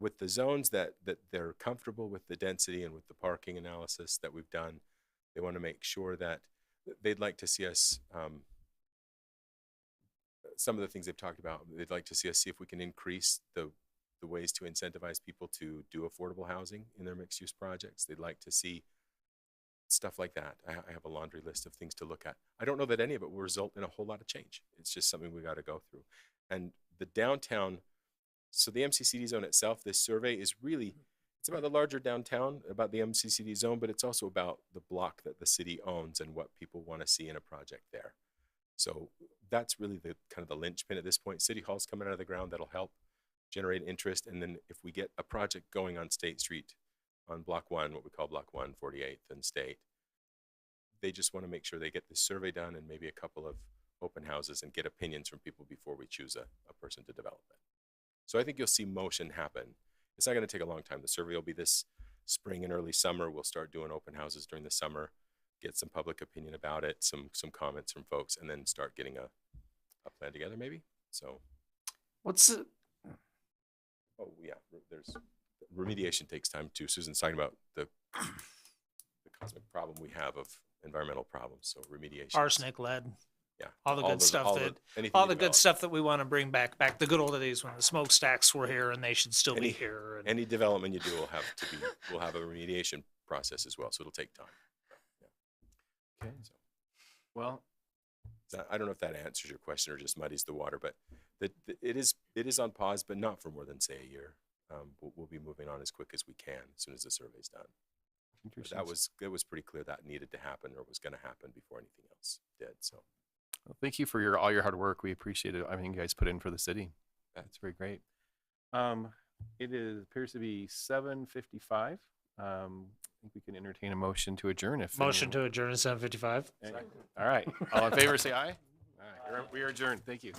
with the zones that they're comfortable with the density and with the parking analysis that we've done. They want to make sure that they'd like to see us, some of the things they've talked about, they'd like to see us see if we can increase the ways to incentivize people to do affordable housing in their mixed use projects. They'd like to see stuff like that. I have a laundry list of things to look at. I don't know that any of it will result in a whole lot of change. It's just something we got to go through. And the downtown, so the MCCD zone itself, this survey is really, it's about the larger downtown, about the MCCD zone, but it's also about the block that the city owns and what people want to see in a project there. So that's really the kind of the linchpin at this point. City Hall's coming out of the ground. That'll help generate interest. And then if we get a project going on State Street on Block 1, what we call Block 1, 48th and State, they just want to make sure they get this survey done and maybe a couple of open houses and get opinions from people before we choose a person to develop it. So I think you'll see motion happen. It's not going to take a long time. The survey will be this spring and early summer. We'll start doing open houses during the summer, get some public opinion about it, some comments from folks, and then start getting a plan together maybe. So What's it? Oh, yeah, there's, remediation takes time too. Susan's talking about the cosmic problem we have of environmental problems, so remediation. Arsenic, lead. Yeah. All the good stuff all that, anything all you the good develop. stuff that we want to bring back the good old days when the smokestacks were here and they should still be here. And Any development you do will have a remediation process as well, so it'll take time. Yeah. Okay. Well, I don't know if that answers your question or just muddies the water, but it is on pause, but not for more than, say, a year. We'll be moving on as quick as we can as soon as the survey's done. But it was pretty clear that needed to happen or was going to happen before anything else did. So, well, thank you for all your hard work. We appreciate it. Everything you guys put in for the city. That's very great. It appears to be 7:55. I think we can entertain a motion to adjourn. motion to adjourn at 7:55. All right. All in favor, say aye. All right. We are adjourned. Thank you.